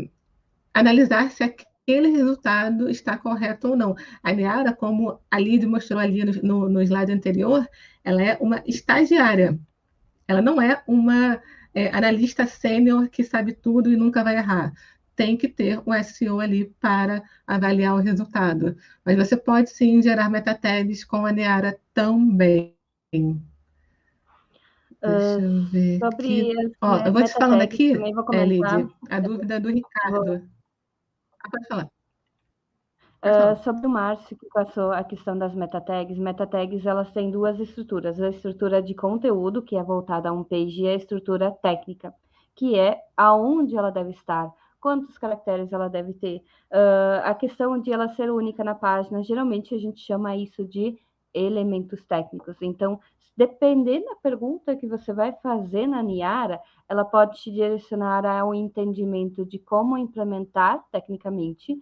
analisar se aquele resultado está correto ou não. A Niara, como a Lid mostrou ali no slide anterior, ela é uma estagiária. Ela não é uma analista sênior que sabe tudo e nunca vai errar. Tem que ter um SEO ali para avaliar o resultado. Mas você pode sim gerar meta tags com a Niara também. Deixa eu ver Sobre aqui. as Ó, eu vou te meta falando tags, aqui, também vou comentar. Lid, a dúvida do Vou, Ricardo. Ah, pode falar, pode falar. sobre o Márcio, que passou a questão das meta tags elas têm duas estruturas: a estrutura de conteúdo, que é voltada a um page, e a estrutura técnica, que é aonde ela deve estar, quantos caracteres ela deve ter, a questão de ela ser única na página. Geralmente a gente chama isso de elementos técnicos. Então, dependendo da pergunta que você vai fazer na Niara, ela pode te direcionar ao entendimento de como implementar tecnicamente,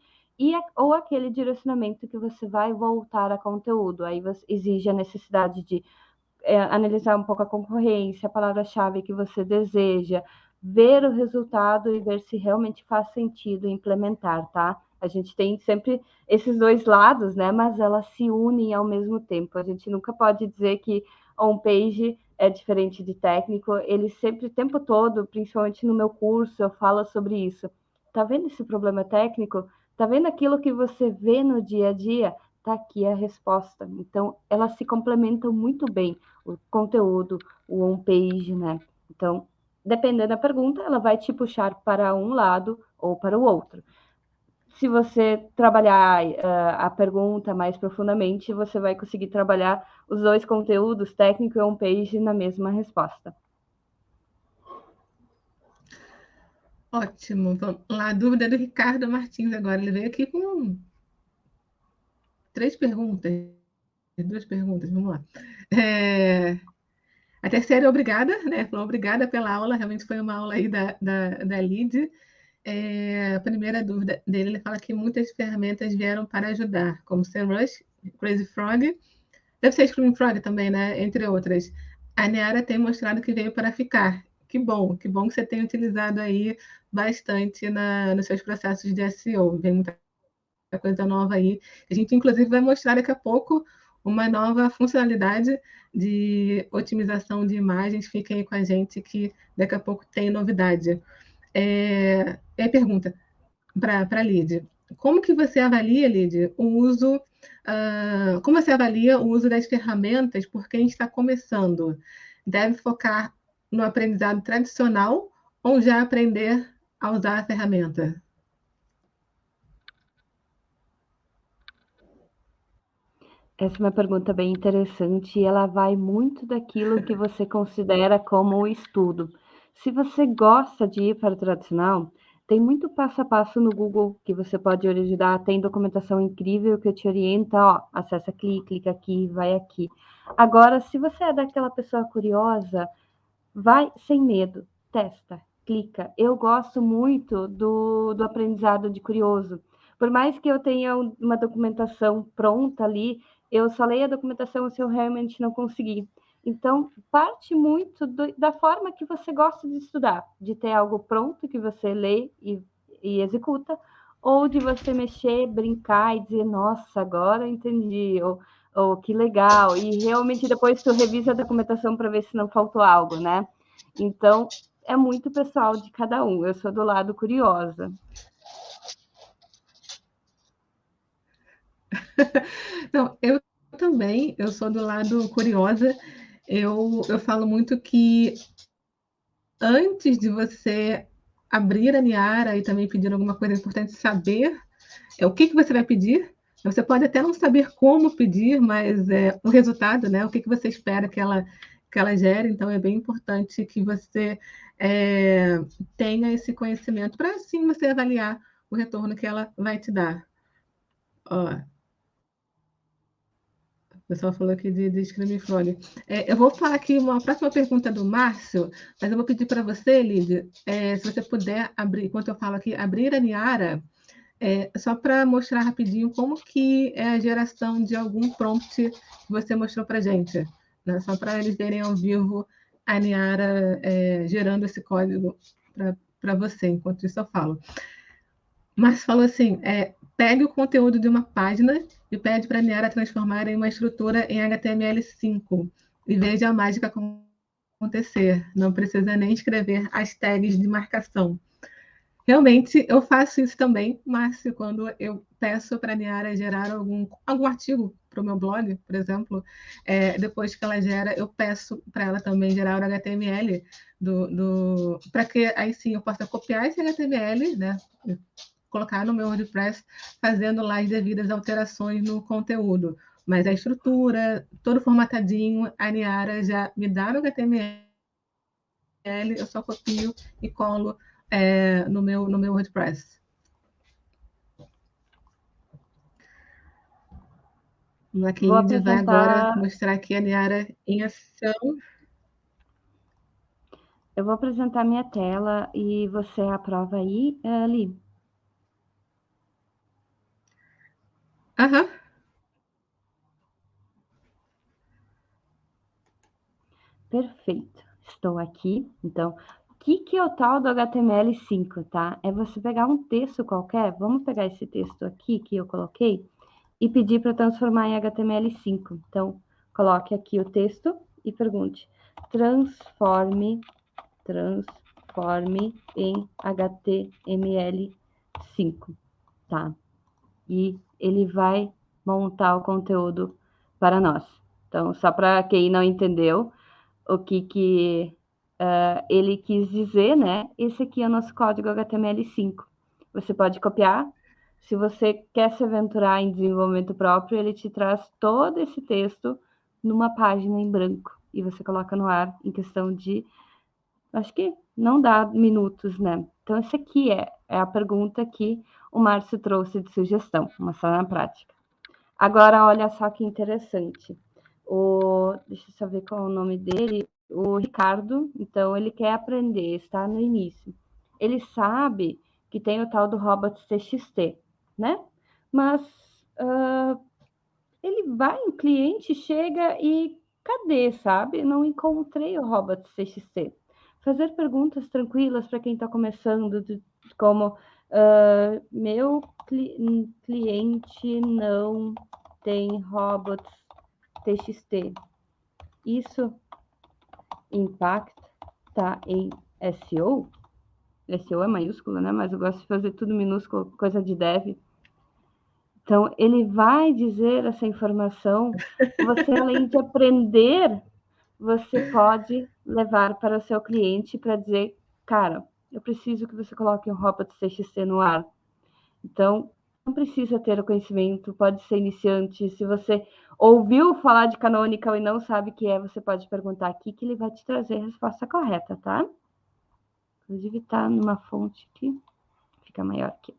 ou aquele direcionamento que você vai voltar a conteúdo. Aí você exige a necessidade de analisar um pouco a concorrência, a palavra-chave que você deseja, ver o resultado e ver se realmente faz sentido implementar, tá? A gente tem sempre esses dois lados, né? Mas elas se unem ao mesmo tempo. A gente nunca pode dizer que on-page é diferente de técnico. Ele sempre, o tempo todo, principalmente no meu curso, eu falo sobre isso. Tá vendo esse problema técnico? Tá vendo aquilo que você vê no dia a dia? Tá aqui a resposta. Então, elas se complementam muito bem, o conteúdo, o on-page, né? Então, dependendo da pergunta, ela vai te puxar para um lado ou para o outro. Se você trabalhar a pergunta mais profundamente, você vai conseguir trabalhar os dois conteúdos, técnico e on-page, na mesma resposta. Ótimo. Vamos lá, a dúvida do Ricardo Martins agora. Ele veio aqui com 3 perguntas, 2 perguntas, vamos lá. A terceira é obrigada, né? Obrigada pela aula, realmente foi uma aula aí da Lid. A primeira dúvida dele, ele fala que muitas ferramentas vieram para ajudar, como SEMrush, Crazy Frog, deve ser Screaming Frog também, né? Entre outras. A Neara tem mostrado que veio para ficar. Que bom que você tem utilizado aí bastante nos seus processos de SEO. Vem muita coisa nova aí. A gente, inclusive, vai mostrar daqui a pouco uma nova funcionalidade de otimização de imagens. Fiquem aí com a gente que daqui a pouco tem novidade. Pergunta para a Lid. Como que você avalia, Lid, o uso, como você avalia o uso das ferramentas por quem está começando? Deve focar no aprendizado tradicional ou já aprender a usar a ferramenta? Essa é uma pergunta bem interessante e ela vai muito daquilo que você considera como o estudo. Se você gosta de ir para o tradicional, tem muito passo a passo no Google que você pode originar, tem documentação incrível que te orienta, ó, acessa aqui, clica aqui, vai aqui. Agora, se você é daquela pessoa curiosa, vai sem medo, testa, clica. Eu gosto muito do aprendizado de curioso. Por mais que eu tenha uma documentação pronta ali, eu só leio a documentação se eu realmente não conseguir. Então, parte muito da forma que você gosta de estudar, de ter algo pronto que você lê e executa, ou de você mexer, brincar e dizer, nossa, agora entendi, ou que legal, e realmente depois tu revisa a documentação para ver se não faltou algo, né? Então, é muito pessoal de cada um. Eu sou do lado curiosa. Não, eu também, eu sou do lado curiosa. Eu falo muito que antes de você abrir a Niara e também pedir alguma coisa, é importante saber o que você vai pedir. Você pode até não saber como pedir, mas o resultado, né? O que você espera que ela gere. Então, é bem importante que você tenha esse conhecimento para, assim, você avaliar o retorno que ela vai te dar. Ó, o pessoal falou aqui de Screaming. Eu vou falar aqui uma próxima pergunta do Márcio, mas eu vou pedir para você, Lídia, se você puder abrir, enquanto eu falo aqui, abrir a Niara, só para mostrar rapidinho como que é a geração de algum prompt que você mostrou para a gente, né? Só para eles verem ao vivo a Niara gerando esse código para você, enquanto isso eu falo. Mas falou assim: pegue o conteúdo de uma página e pede para a Niara transformar em uma estrutura em HTML5 e veja a mágica acontecer. Não precisa nem escrever as tags de marcação. Realmente, eu faço isso também, Márcio, quando eu peço para a Niara gerar algum artigo para o meu blog, por exemplo, depois que ela gera, eu peço para ela também gerar o HTML para que aí sim eu possa copiar esse HTML, né? Colocar no meu WordPress, fazendo lá as devidas alterações no conteúdo. Mas a estrutura, todo formatadinho, a Niara já me dá no HTML, eu só copio e colo no meu WordPress. A Vou Lídia vai agora apresentar, mostrar aqui a Niara em ação. eu vou apresentar minha tela e você aprova aí, Li. Aham. Perfeito. Estou aqui. Então, o que é o tal do HTML5, tá? É você pegar um texto qualquer, vamos pegar esse texto aqui que eu coloquei e pedir para transformar em HTML5. Então, coloque aqui o texto e pergunte: transforme em HTML5, tá? E ele vai montar o conteúdo para nós. Então, só para quem não entendeu o que ele quis dizer, né? Esse aqui é o nosso código HTML5. Você pode copiar. Se você quer se aventurar em desenvolvimento próprio, ele te traz todo esse texto numa página em branco e você coloca no ar em questão de, acho que não dá minutos, né? Então, essa aqui é a pergunta que o Márcio trouxe de sugestão, uma só na prática. Agora, olha só que interessante. Deixa eu só ver qual é o nome dele. O Ricardo, então, ele quer aprender, está no início. Ele sabe que tem o tal do Robots TXT, né? Mas ele vai, o cliente chega e cadê, sabe? Não encontrei o Robots TXT. Fazer perguntas tranquilas para quem está começando, como meu cliente não tem robots TXT. Isso impacta em SEO? SEO é maiúsculo, né? Mas eu gosto de fazer tudo minúsculo, coisa de dev. Então, ele vai dizer essa informação. Você, além de aprender, você pode levar para o seu cliente para dizer, cara, eu preciso que você coloque um robot TXT no ar. Então, precisa ter o conhecimento, pode ser iniciante. Se você ouviu falar de canonical e não sabe o que é, você pode perguntar aqui que ele vai te trazer a resposta correta, tá? Inclusive tá numa fonte que fica maior aqui.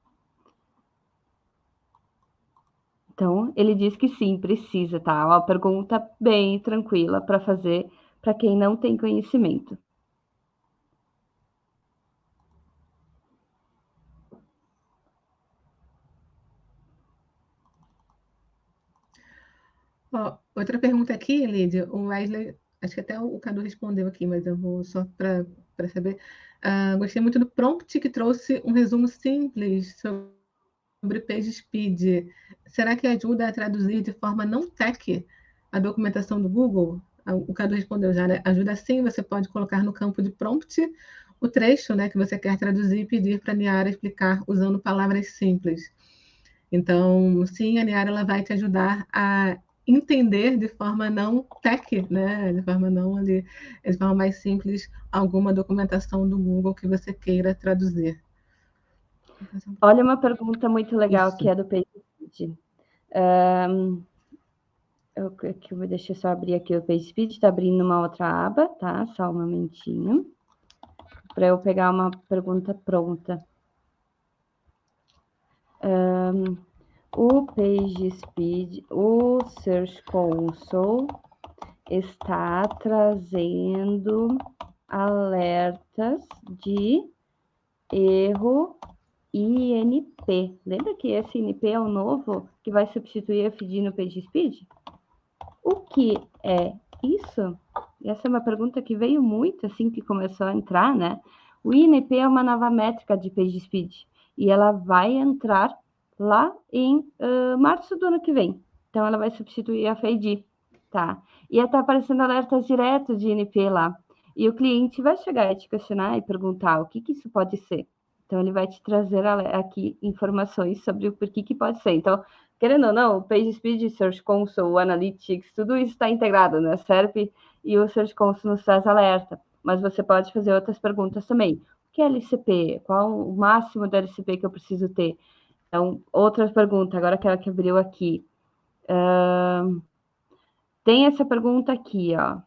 Então, ele diz que sim, precisa, tá? Uma pergunta bem tranquila para fazer para quem não tem conhecimento. Ó, outra pergunta aqui, Lídia, o Wesley, acho que até o Cadu respondeu aqui, mas eu vou só para saber. Gostei muito do prompt que trouxe um resumo simples sobre PageSpeed. Será que ajuda a traduzir de forma não tech a documentação do Google? O Cadu respondeu já, né? Ajuda sim, você pode colocar no campo de prompt o trecho, né, que você quer traduzir e pedir para a Niara explicar usando palavras simples. Então, sim, a Niara ela vai te ajudar a entender de forma não tech, né? De forma não ali, de forma mais simples, alguma documentação do Google que você queira traduzir. Olha uma pergunta muito legal Isso. que é do PageSpeed. Deixa eu só abrir aqui o PageSpeed, está abrindo uma outra aba, tá? Só um momentinho. Para eu pegar uma pergunta pronta. O PageSpeed, o Search Console está trazendo alertas de erro INP. Lembra que esse INP é o novo que vai substituir a FD no PageSpeed? O que é isso? Essa é uma pergunta que veio muito assim que começou a entrar, né? O INP é uma nova métrica de PageSpeed e ela vai entrar lá em março do ano que vem. Então, ela vai substituir a FAD, tá? E está aparecendo alertas diretos de INP lá. E o cliente vai chegar e te questionar e perguntar o que isso pode ser. Então, ele vai te trazer aqui informações sobre o porquê que pode ser. Então, querendo ou não, o PageSpeed, Search Console, o Analytics, tudo isso está integrado, né? SERP e o Search Console nos traz alerta. Mas você pode fazer outras perguntas também. O que é LCP? Qual o máximo da LCP que eu preciso ter? Então, outra pergunta, agora aquela que abriu aqui. Tem essa pergunta aqui, ó.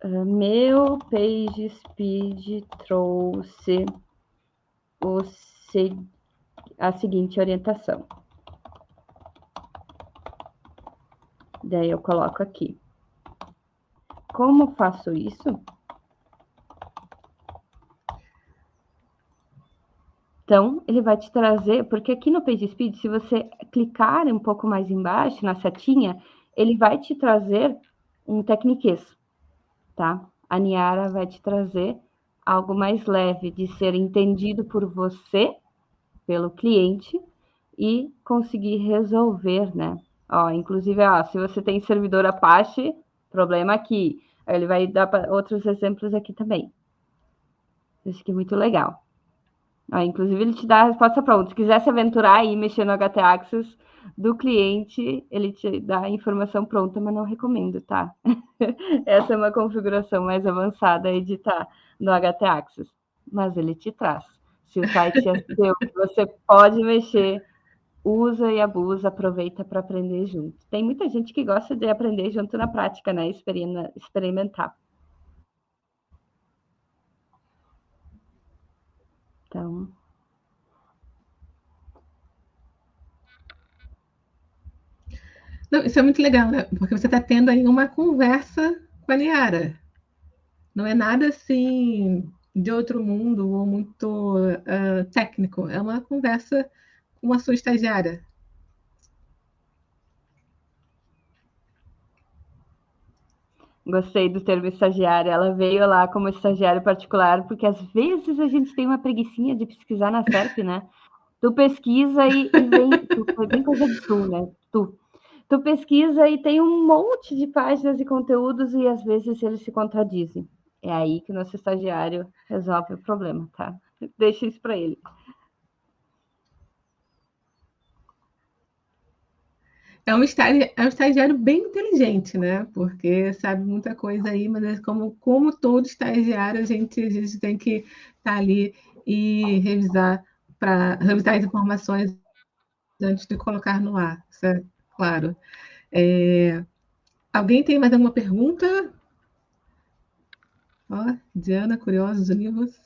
Meu PageSpeed trouxe a seguinte orientação. Daí eu coloco aqui. Como faço isso? Então, ele vai te trazer, porque aqui no PageSpeed, se você clicar um pouco mais embaixo, na setinha, ele vai te trazer um tecniquez, tá? A Niara vai te trazer algo mais leve, de ser entendido por você, pelo cliente, e conseguir resolver, né? Ó, inclusive, ó, se você tem servidor Apache, problema aqui. Aí ele vai dar outros exemplos aqui também. Acho que é muito legal. Inclusive, ele te dá a resposta pronta. Se quiser se aventurar e mexer no HT Access do cliente, ele te dá a informação pronta, mas não recomendo, tá? Essa é uma configuração mais avançada aí de estar no HT Access. Mas ele te traz. Se o site é seu, você pode mexer, usa e abusa, aproveita para aprender junto. Tem muita gente que gosta de aprender junto na prática, né? Experimentar. Então, não, isso é muito legal, né? Porque você está tendo aí uma conversa com a Niara. Não é nada assim de outro mundo ou muito técnico. É uma conversa com a sua estagiária. gostei do termo estagiária. Ela veio lá como estagiário particular, porque às vezes a gente tem uma preguicinha de pesquisar na SERP, né? Tu pesquisa e vem. Foi bem coisa de sul, né? Tu pesquisa e tem um monte de páginas e conteúdos e às vezes eles se contradizem. É aí que o nosso estagiário resolve o problema, tá? Deixa isso para ele. É um estagiário bem inteligente, né? Porque sabe muita coisa aí, mas como todo estagiário, a gente tem que estar ali e revisar para revisar as informações antes de colocar no ar, isso é claro. Alguém tem mais alguma pergunta? Ó, Diana, Curiosos Univos.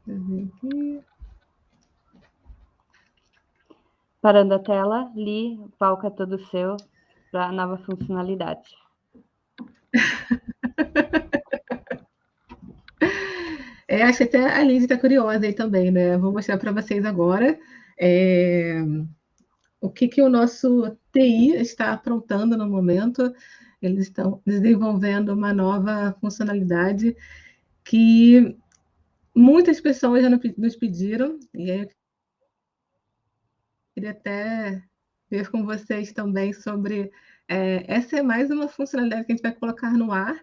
Aqui. Parando a tela, Li, o palco é todo seu para a nova funcionalidade. Acho que até a Lindsay está curiosa aí também, né? Vou mostrar para vocês agora o que o nosso TI está aprontando no momento. Eles estão desenvolvendo uma nova funcionalidade que muitas pessoas já nos pediram, e aí eu queria até ver com vocês também sobre. Essa é mais uma funcionalidade que a gente vai colocar no ar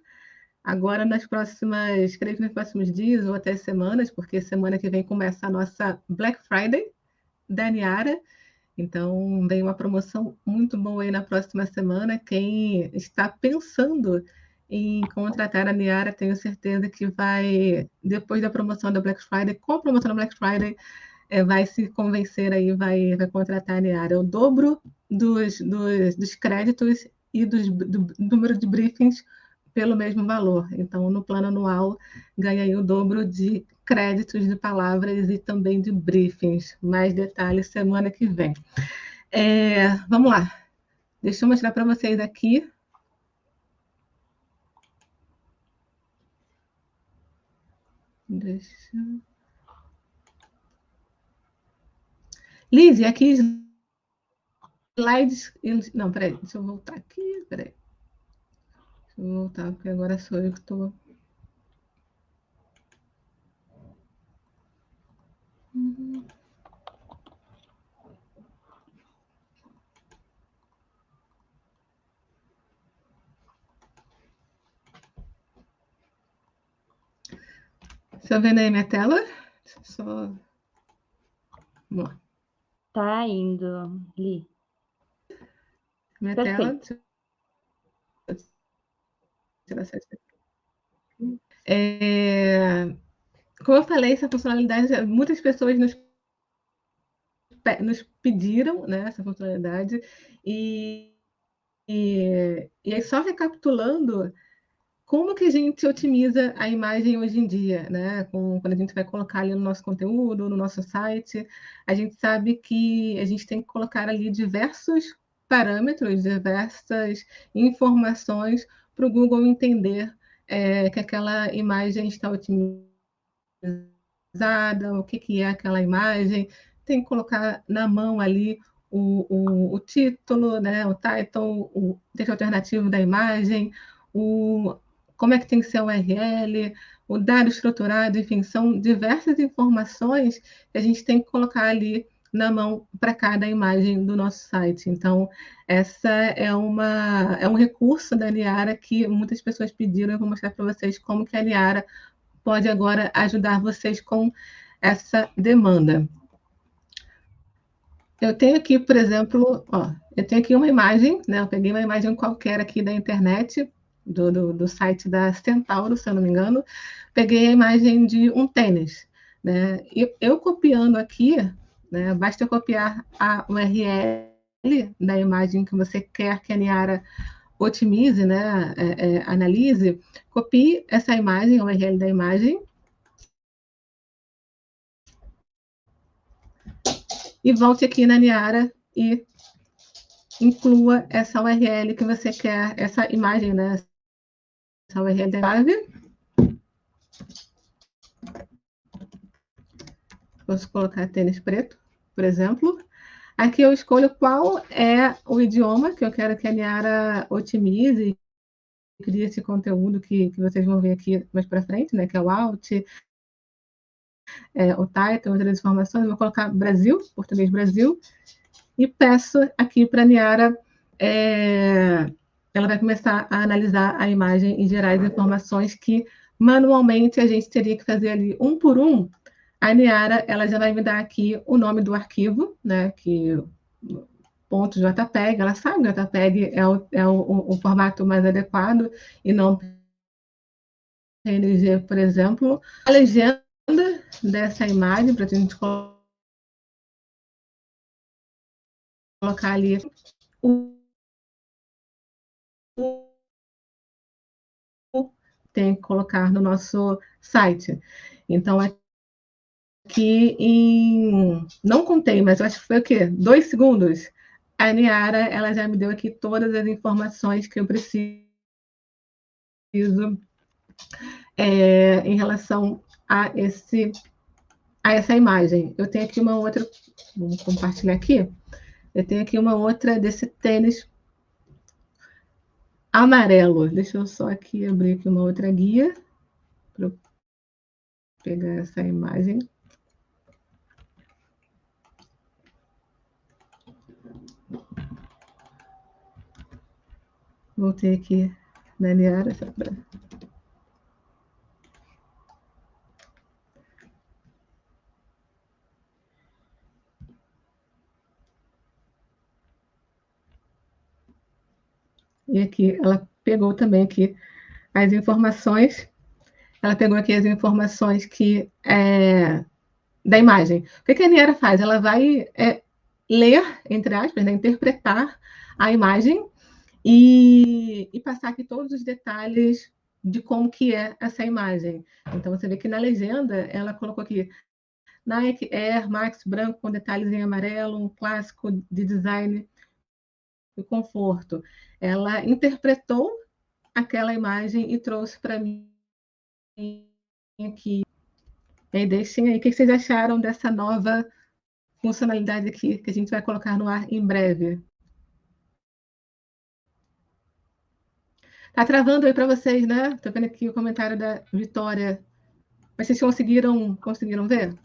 agora nas próximas, creio que nos próximos dias ou até semanas, porque semana que vem começa a nossa Black Friday da Niara. Então, vem uma promoção muito boa aí na próxima semana. Quem está pensando em contratar a Niara, tenho certeza que vai, depois da promoção da Black Friday, com a promoção da Black Friday, vai se convencer aí, vai contratar a Niara. É o dobro dos créditos e do número de briefings pelo mesmo valor. Então, no plano anual, ganha aí o dobro de créditos de palavras e também de briefings. Mais detalhes semana que vem. Vamos lá. Deixa eu mostrar para vocês aqui. Deixa. Lizzie, aqui slides. Não, peraí, deixa eu voltar aqui. Peraí. Deixa eu voltar, porque agora sou eu que estou. Você vendo aí minha tela? Só. Vamos lá. Tá indo, Li. Minha Perfeito. tela. Deixa eu tirar como eu falei, essa funcionalidade, muitas pessoas nos pediram, né, essa funcionalidade, e aí só recapitulando como que a gente otimiza a imagem hoje em dia, né? Quando a gente vai colocar ali no nosso conteúdo, no nosso site, a gente sabe que a gente tem que colocar ali diversos parâmetros, diversas informações para o Google entender que aquela imagem está otimizada, o que é aquela imagem, tem que colocar na mão ali o título, né, o title, o texto alternativo da imagem, como é que tem que ser a URL, o dado estruturado, enfim, são diversas informações que a gente tem que colocar ali na mão para cada imagem do nosso site. Então, essa é um recurso da Niara que muitas pessoas pediram. Eu vou mostrar para vocês como que a Niara pode agora ajudar vocês com essa demanda. Eu tenho aqui, por exemplo, eu tenho aqui uma imagem, né? Eu peguei uma imagem qualquer aqui da internet, do site da Centauro, se eu não me engano, peguei a imagem de um tênis, né? E eu copiando aqui, né? Basta eu copiar a URL da imagem que você quer que a Niara otimize, né? Analise, copie essa imagem, a URL da imagem, e volte aqui na Niara e inclua essa URL que você quer, essa imagem, né? Essa URL da base. Posso colocar tênis preto, por exemplo. Aqui eu escolho qual é o idioma que eu quero que a Niara otimize e crie esse conteúdo que vocês vão ver aqui mais para frente, né? Que é o Alt, o title, outras informações. Eu vou colocar Brasil, português Brasil, e peço aqui para a Niara, ela vai começar a analisar a imagem e gerar as informações que manualmente a gente teria que fazer ali um por um. A Niara, ela já vai me dar aqui o nome do arquivo, né, que ponto .jpeg, ela sabe que JPEG é o formato mais adequado e não PNG, por exemplo. A legenda, dessa imagem para a gente colocar ali tem que colocar no nosso site. Então, aqui não contei, mas eu acho que foi o quê? 2 segundos. A Niara, ela já me deu aqui todas as informações que eu preciso em relação a essa imagem. Eu tenho aqui uma outra, vamos compartilhar aqui. Eu tenho aqui uma outra desse tênis amarelo. Deixa eu só aqui abrir aqui uma outra guia para eu pegar essa imagem. Voltei aqui na Niara. E aqui ela pegou também aqui as informações. Ela pegou aqui as informações da imagem. O que a Niara faz? Ela vai ler, entre aspas, né, interpretar a imagem e passar aqui todos os detalhes de como que é essa imagem. Então, você vê que na legenda, ela colocou aqui Nike Air Max branco com detalhes em amarelo, um clássico de design e conforto. Ela interpretou aquela imagem e trouxe para mim aqui. E aí, deixem aí o que vocês acharam dessa nova funcionalidade aqui que a gente vai colocar no ar em breve. Tá travando aí para vocês, né? Tô vendo aqui o comentário da Vitória. Mas vocês conseguiram ver?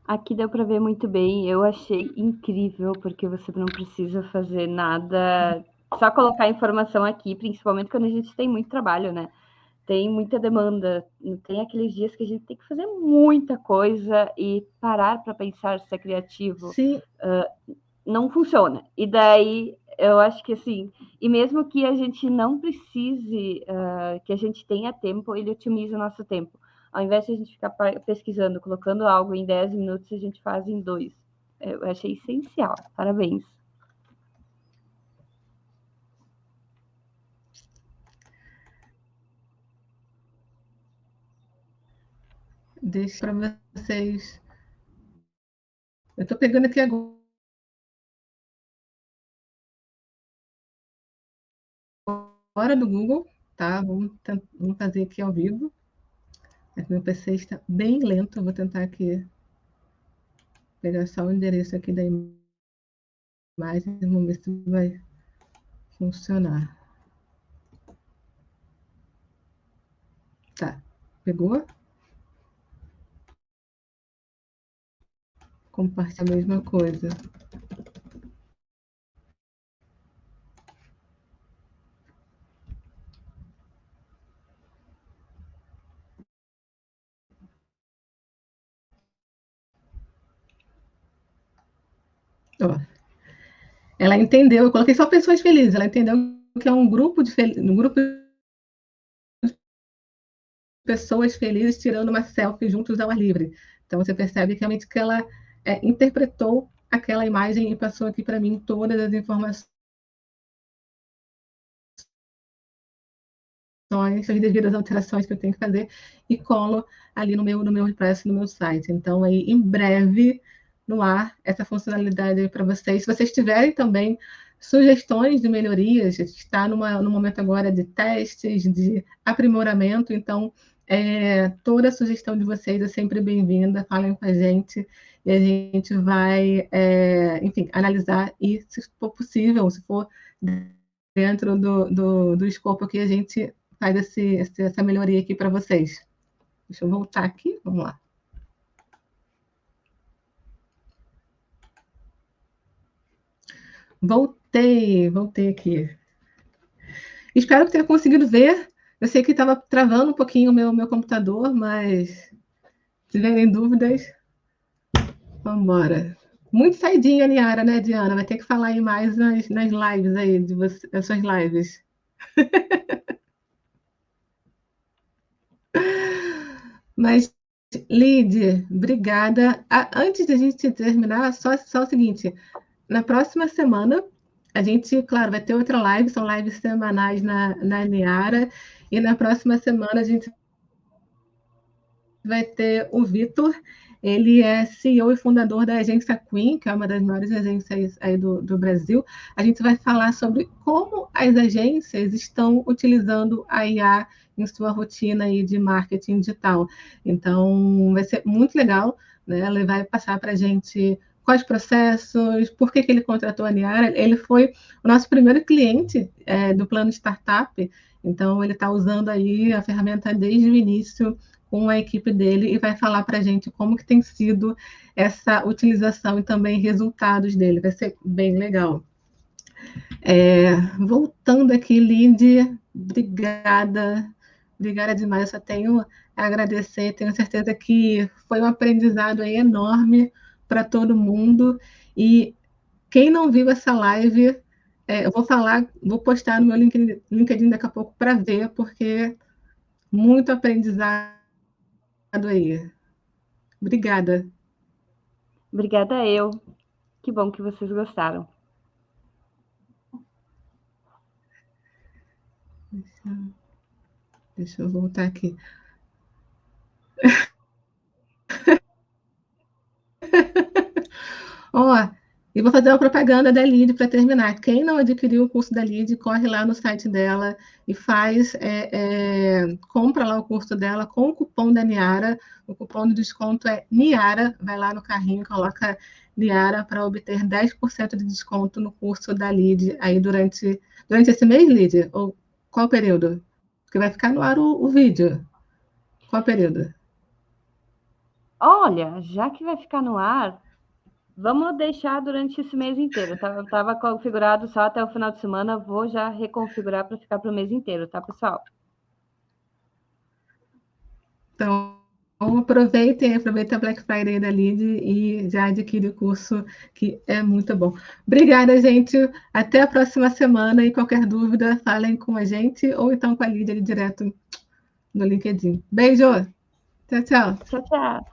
Aqui deu para ver muito bem. Eu achei incrível, porque você não precisa fazer nada, só colocar informação aqui, principalmente quando a gente tem muito trabalho, né? Tem muita demanda, tem aqueles dias que a gente tem que fazer muita coisa e parar para pensar se é criativo. Sim. Não funciona. E daí eu acho que assim, e mesmo que a gente não precise, que a gente tenha tempo, ele otimiza o nosso tempo. Ao invés de a gente ficar pesquisando, colocando algo em 10 minutos, a gente faz em 2. Eu achei essencial. Parabéns. Deixa para vocês. Eu estou pegando aqui agora do Google, tá? Vamos fazer aqui ao vivo. Meu PC está bem lento. Eu vou tentar aqui pegar só o endereço aqui da imagem. Vamos ver se vai funcionar. Tá. Pegou? Compartilha a mesma coisa. Ó, ela entendeu, eu coloquei só pessoas felizes, ela entendeu que é um grupo de pessoas felizes tirando uma selfie juntos ao ar livre. Então você percebe realmente que ela interpretou aquela imagem e passou aqui para mim todas as informações, as devidas alterações que eu tenho que fazer e colo ali no meu WordPress, no meu site. Então, aí, em breve, no ar, essa funcionalidade para vocês. Se vocês tiverem também sugestões de melhorias, a gente está no momento agora de testes, de aprimoramento, então, toda sugestão de vocês é sempre bem-vinda, falem com a gente e a gente vai, enfim, analisar e, se for possível, se for dentro do escopo que a gente faz essa melhoria aqui para vocês. Deixa eu voltar aqui, vamos lá. Voltei aqui. Espero que tenha conseguido ver. Eu sei que estava travando um pouquinho o meu computador, mas se tiverem dúvidas, vamos embora. Muito saidinha, Niara, né, Diana? Vai ter que falar aí mais nas lives aí, das suas lives. Mas, Lid, obrigada. Antes de a gente terminar, só o seguinte: na próxima semana, a gente, claro, vai ter outra live, são lives semanais na Niara, e na próxima semana a gente vai ter o Vitor. Ele é CEO e fundador da agência Queen, que é uma das maiores agências aí do Brasil. A gente vai falar sobre como as agências estão utilizando a IA em sua rotina aí de marketing digital. Então, vai ser muito legal, né? Ele vai passar para a gente quais processos, por que ele contratou a Niara. Ele foi o nosso primeiro cliente do plano startup, então ele está usando aí a ferramenta desde o início com a equipe dele e vai falar para a gente como que tem sido essa utilização e também resultados dele. Vai ser bem legal. Voltando aqui, Lid, obrigada. Obrigada demais. Eu só tenho a agradecer. Tenho certeza que foi um aprendizado aí enorme para todo mundo. E quem não viu essa live, eu vou postar no meu LinkedIn daqui a pouco para ver, porque muito aprendizado aí. Obrigada. Obrigada eu. Que bom que vocês gostaram. Deixa eu voltar aqui. Ó, e vou fazer uma propaganda da Lid para terminar. Quem não adquiriu o curso da Lid, corre lá no site dela e compra lá o curso dela com o cupom da Niara. O cupom de desconto é Niara. Vai lá no carrinho, coloca Niara para obter 10% de desconto no curso da Lid aí durante esse mês, Lid? Ou qual período? Porque vai ficar no ar o vídeo. Qual período? Olha, já que vai ficar no ar, vamos deixar durante esse mês inteiro. Tava configurado só até o final de semana, vou já reconfigurar para ficar para o mês inteiro, tá, pessoal? Então, aproveita a Black Friday da Lid e já adquire o curso, que é muito bom. Obrigada, gente. Até a próxima semana. E qualquer dúvida, falem com a gente ou então com a Lid ali direto no LinkedIn. Beijo. Tchau, tchau. Tchau, tchau.